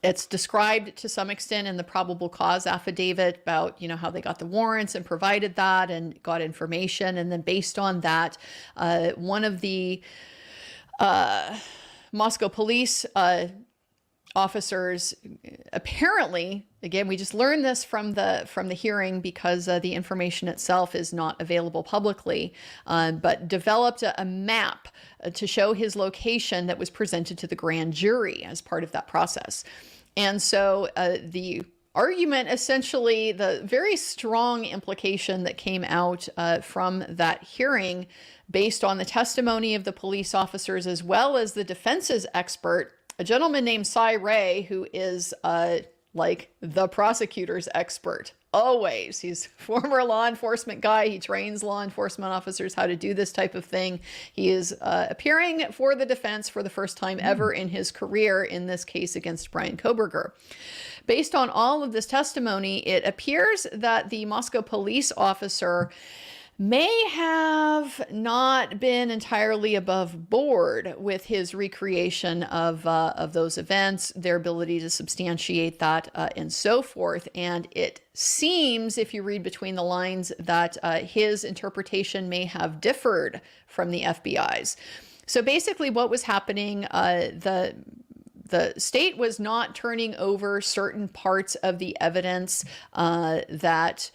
It's described to some extent in the probable cause affidavit about, how they got the warrants and provided that and got information, and then based on that, one of the Moscow police officers apparently, again, we just learned this from the hearing because the information itself is not available publicly, but developed a map to show his location that was presented to the grand jury as part of that process. And so the argument, essentially, the very strong implication that came out from that hearing, based on the testimony of the police officers as well as the defense's expert, a gentleman named Cy Ray, who is like the prosecutor's expert. Always. He's a former law enforcement guy. He trains law enforcement officers how to do this type of thing. He is appearing for the defense for the first time ever in his career in this case against Bryan Kohberger. Based on all of this testimony, it appears that the Moscow police officer may have not been entirely above board with his recreation of those events, their ability to substantiate that, and so forth. And it seems, if you read between the lines, that his interpretation may have differed from the FBI's. So basically what was happening, the state was not turning over certain parts of the evidence that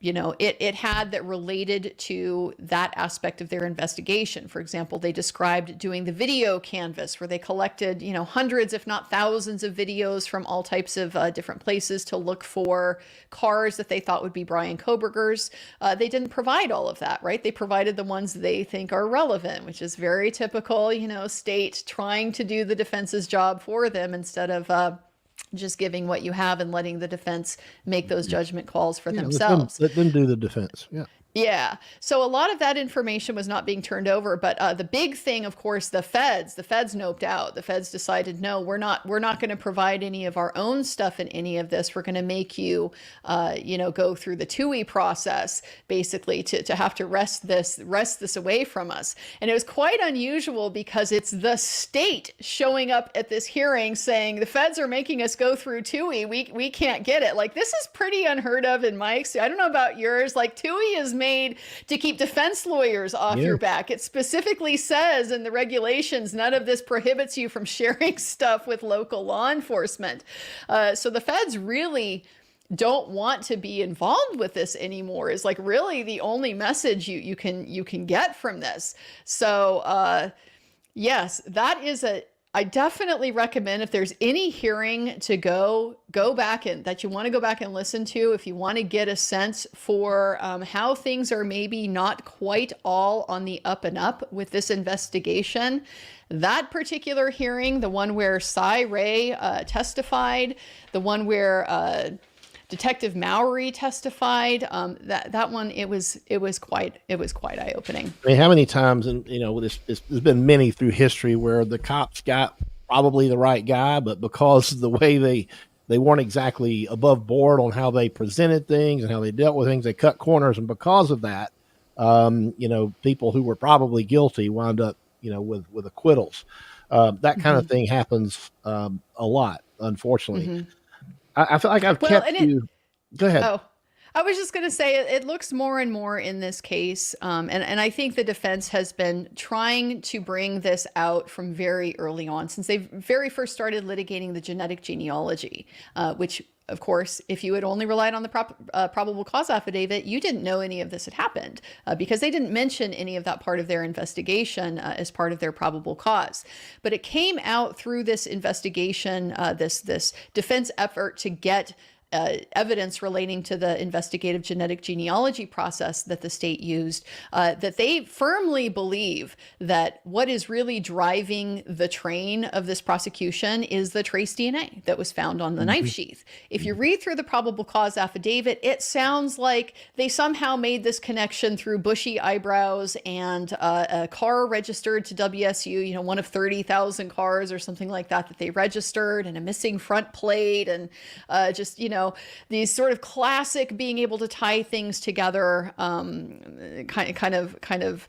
it had that related to that aspect of their investigation. For example, they described doing the video canvas where they collected, hundreds, if not thousands of videos from all types of different places to look for cars that they thought would be Bryan Kohberger's. They didn't provide all of that, right? They provided the ones they think are relevant, which is very typical, state trying to do the defense's job for them instead of just giving what you have and letting the defense make those judgment calls for themselves. Let them do the defense. Yeah. Yeah. So a lot of that information was not being turned over, but the big thing, of course, the feds noped out. The feds decided, no, we're not going to provide any of our own stuff in any of this. We're going to make you, go through the TUI process, basically, to have to wrest this away from us. And it was quite unusual because it's the state showing up at this hearing saying the feds are making us go through TUI. We can't get it. Like, this is pretty unheard of in my experience. I don't know about yours. Like, TUI is made to keep defense lawyers off your back. It specifically says in the regulations, none of this prohibits you from sharing stuff with local law enforcement. So the feds really don't want to be involved with this anymore is like really the only message you can get from this. So yes, that is I definitely recommend if there's any hearing to go back and that you want to go back and listen to, if you want to get a sense for how things are maybe not quite all on the up and up with this investigation. That particular hearing, the one where Cy Ray testified, the one where Detective Mowry testified, that one, it was quite eye-opening. I mean, how many times, and there's been many through history where the cops got probably the right guy, but because of the way they weren't exactly above board on how they presented things and how they dealt with things, they cut corners, and because of that, people who were probably guilty wound up, with acquittals. That kind of thing happens a lot, unfortunately. Mm-hmm. I feel like I've kept you. Go ahead. Oh, I was just going to say it looks more and more in this case. And I think the defense has been trying to bring this out from very early on, since they very first started litigating the genetic genealogy, which, of course, if you had only relied on the probable cause affidavit, you didn't know any of this had happened because they didn't mention any of that part of their investigation as part of their probable cause. But it came out through this investigation, this defense effort to get evidence relating to the investigative genetic genealogy process that the state used, that they firmly believe that what is really driving the train of this prosecution is the trace DNA that was found on the knife sheath. If you read through the probable cause affidavit, it sounds like they somehow made this connection through bushy eyebrows and a car registered to WSU, one of 30,000 cars or something like that they registered, and a missing front plate, and these sort of classic being able to tie things together, kind of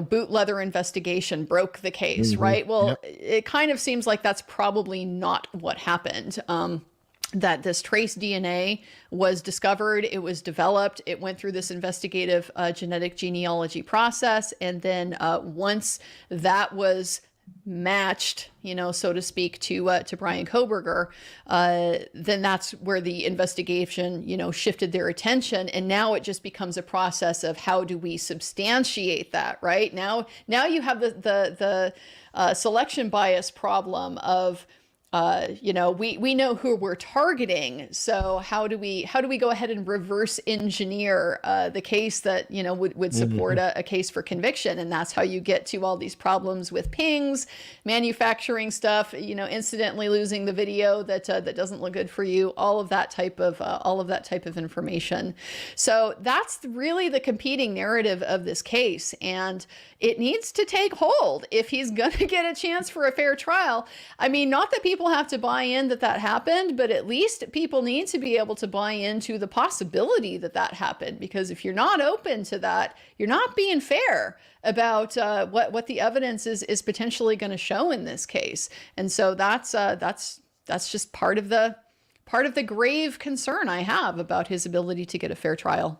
boot leather investigation broke the case, right? Well, it kind of seems like that's probably not what happened. That this trace DNA was discovered, it was developed, it went through this investigative genetic genealogy process, and then once that was matched, so to speak, to Bryan Kohberger, then that's where the investigation, shifted their attention. And now it just becomes a process of how do we substantiate that, right? Now you have the selection bias problem of, we know who we're targeting. So how do we go ahead and reverse engineer the case that, would support a case for conviction? And that's how you get to all these problems with pings, manufacturing stuff, incidentally losing the video that doesn't look good for you, all of that type of information. So that's really the competing narrative of this case. And it needs to take hold if he's going to get a chance for a fair trial. I mean, not that people have to buy in that happened, but at least people need to be able to buy into the possibility that happened. Because if you're not open to that, you're not being fair about what the evidence is potentially going to show in this case. And so that's just part of the grave concern I have about his ability to get a fair trial.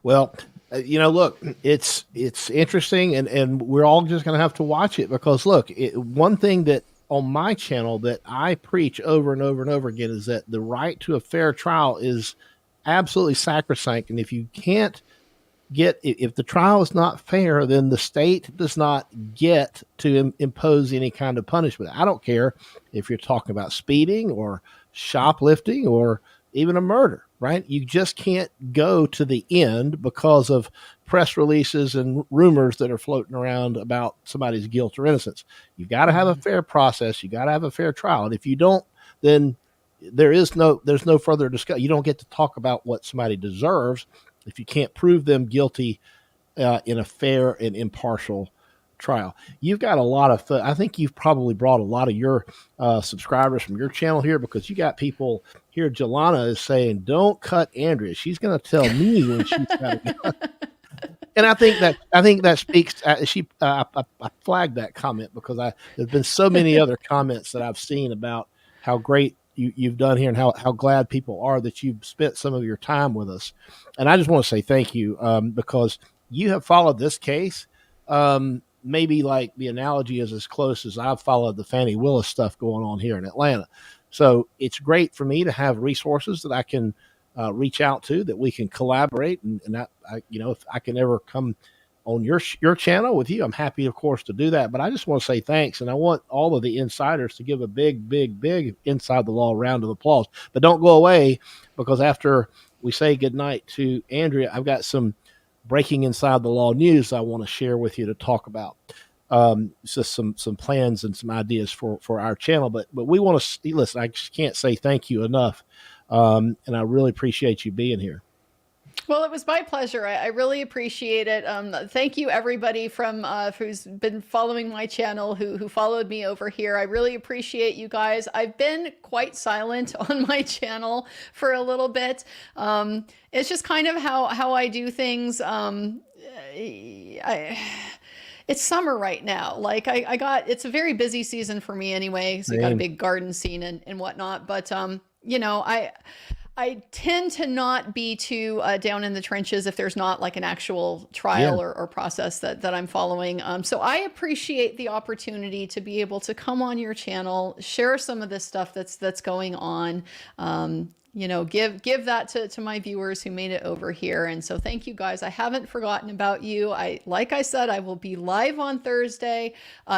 Well, look, it's interesting, and we're all just going to have to watch it because, look, one thing that on my channel that I preach over and over and over again is that the right to a fair trial is absolutely sacrosanct. And if you can't if the trial is not fair, then the state does not get to impose any kind of punishment. I don't care if you're talking about speeding or shoplifting or even a murder, right? You just can't go to the end because of press releases and rumors that are floating around about somebody's guilt or innocence. You've got to have a fair process. You got to have a fair trial. And if you don't, then there's no further discussion. You don't get to talk about what somebody deserves. if you can't prove them guilty in a fair and impartial trial. You've got a lot of I think you've probably brought a lot of your subscribers from your channel here, because you got people here. Jelana is saying, don't cut Andrea. She's going to tell me when she's got to go. And I think that speaks. I flagged that comment because there's been so many other comments that I've seen about how great you've done here and how glad people are that you've spent some of your time with us. And I just want to say thank you, because you have followed this case. Maybe like the analogy is as close as I've followed the Fannie Willis stuff going on here in Atlanta. So it's great for me to have resources that I can reach out to, that we can collaborate. And if I can ever come on your channel with you, I'm happy, of course, to do that. But I just want to say thanks. And I want all of the insiders to give a big, big, big Inside the Law round of applause. But don't go away, because after we say goodnight to Andrea, I've got some breaking Inside the Law news I want to share with you to talk about. Just some plans and some ideas for our channel. But we want to listen. I just can't say thank you enough. And I really appreciate you being here. Well, it was my pleasure. I really appreciate it. Thank you, everybody from who's been following my channel, who followed me over here. I really appreciate you guys. I've been quite silent on my channel for a little bit. It's just kind of how I do things. It's summer right now. Like it's a very busy season for me anyway. So I got a big garden scene and whatnot. But I tend to not be too down in the trenches if there's not like an actual trial or process that I'm following. So I appreciate the opportunity to be able to come on your channel, share some of this stuff that's going on. Give that to my viewers who made it over here. And so thank you guys. I haven't forgotten about you. Like I said, I will be live on Thursday,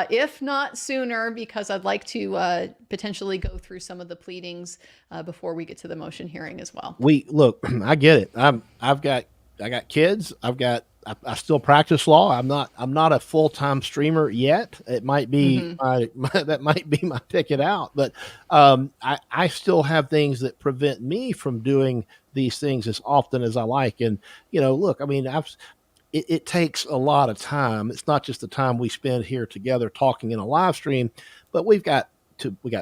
if not sooner, because I'd like to potentially go through some of the pleadings before we get to the motion hearing as well. I get it. I got kids. I still practice law. I'm not a full-time streamer yet. It might be that might be my ticket out, but I still have things that prevent me from doing these things as often as I like. And look, I mean, it takes a lot of time. It's not just the time we spend here together talking in a live stream, but we got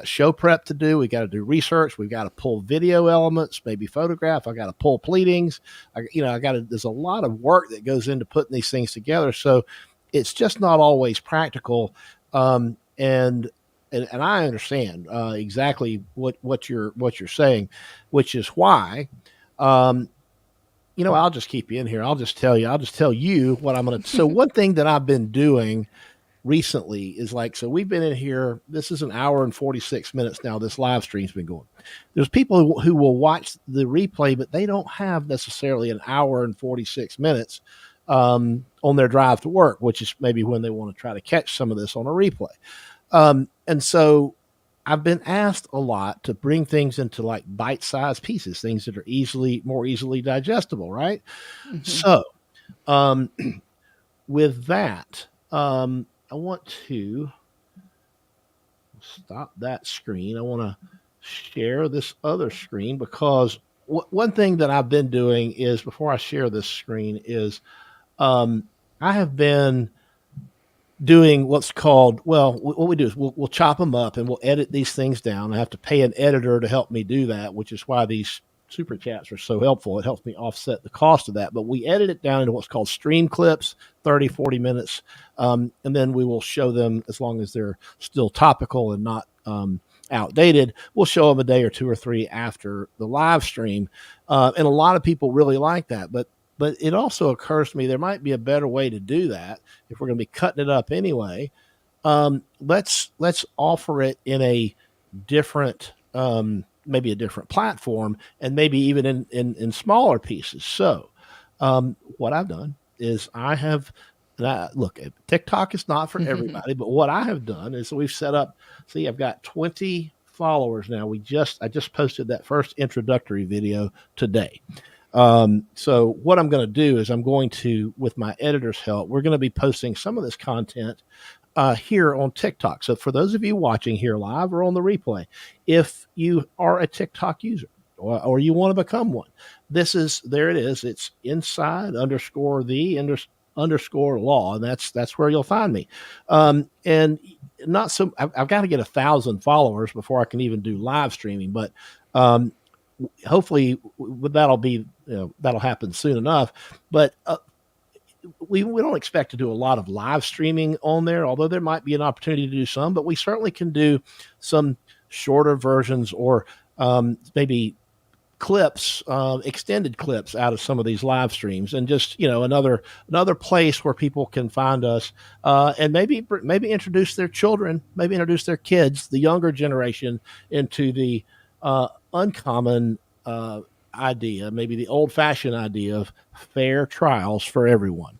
show prep to do. We got to do research. We've got to pull video elements, maybe photograph. I got to pull pleadings. There's a lot of work that goes into putting these things together. So it's just not always practical. And I understand exactly what you're saying, which is why, I'll just keep you in here. I'll just tell you what I'm going to. So one thing that I've been doing recently is so we've been in here. This is an hour and 46 minutes now. This live stream's been going. There's people who will watch the replay, but they don't have necessarily an hour and 46 minutes on their drive to work, which is maybe when they want to try to catch some of this on a replay. And so I've been asked a lot to bring things into bite-sized pieces, things that are more easily digestible, right? So with that, I want to stop that screen. I want to share this other screen, because one thing that I've been doing is, before I share this screen, is I have been doing what's called, what we do is we'll chop them up and we'll edit these things down. I have to pay an editor to help me do that, which is why these super chats are so helpful. It helps me offset the cost of that. But we edit it down into what's called stream clips, 30, 40 minutes. And then we will show them, as long as they're still topical and not outdated, we'll show them a day or two or three after the live stream. And a lot of people really like that. But it also occurs to me there might be a better way to do that if we're going to be cutting it up anyway. Let's offer it in a different maybe a different platform, and maybe even in smaller pieces. So what I've done is look, TikTok is not for everybody, but what I have done is we've set up, I've got 20 followers now. I just posted that first introductory video today. So what I'm going to do is with my editor's help, we're going to be posting some of this content here on TikTok. So for those of you watching here live or on the replay, if you are a TikTok user or you want to become one. There it is. It's inside_the_law. And that's where you'll find me. And not so, I've got to get 1,000 followers before I can even do live streaming, but, hopefully that'll happen soon enough. But, we don't expect to do a lot of live streaming on there, although there might be an opportunity to do some, but we certainly can do some shorter versions or maybe clips, extended clips out of some of these live streams, and just, another place where people can find us, and maybe introduce their children, maybe introduce their kids, the younger generation, into the uncommon idea, maybe the old-fashioned idea of fair trials for everyone.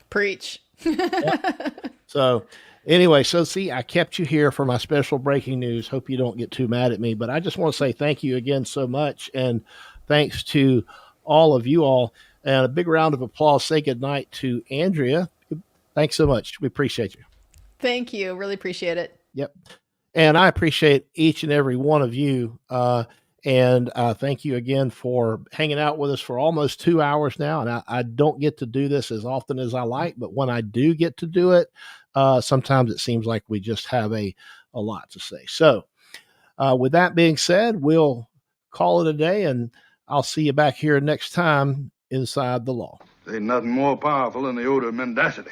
Preach. Yep. So anyway, see, I kept you here for my special breaking news. Hope you don't get too mad at me, but I just want to say thank you again so much, and thanks to all of you all, and a big round of applause. Say goodnight to Andrea. Thanks so much. We appreciate you. Thank you. Really appreciate it. Yep. And I appreciate each and every one of you. And thank you again for hanging out with us for almost 2 hours now. And I don't get to do this as often as I like, but when I do get to do it, sometimes it seems like we just have a lot to say. So with that being said, we'll call it a day, and I'll see you back here next time inside the law. Ain't nothing more powerful than the odor of mendacity.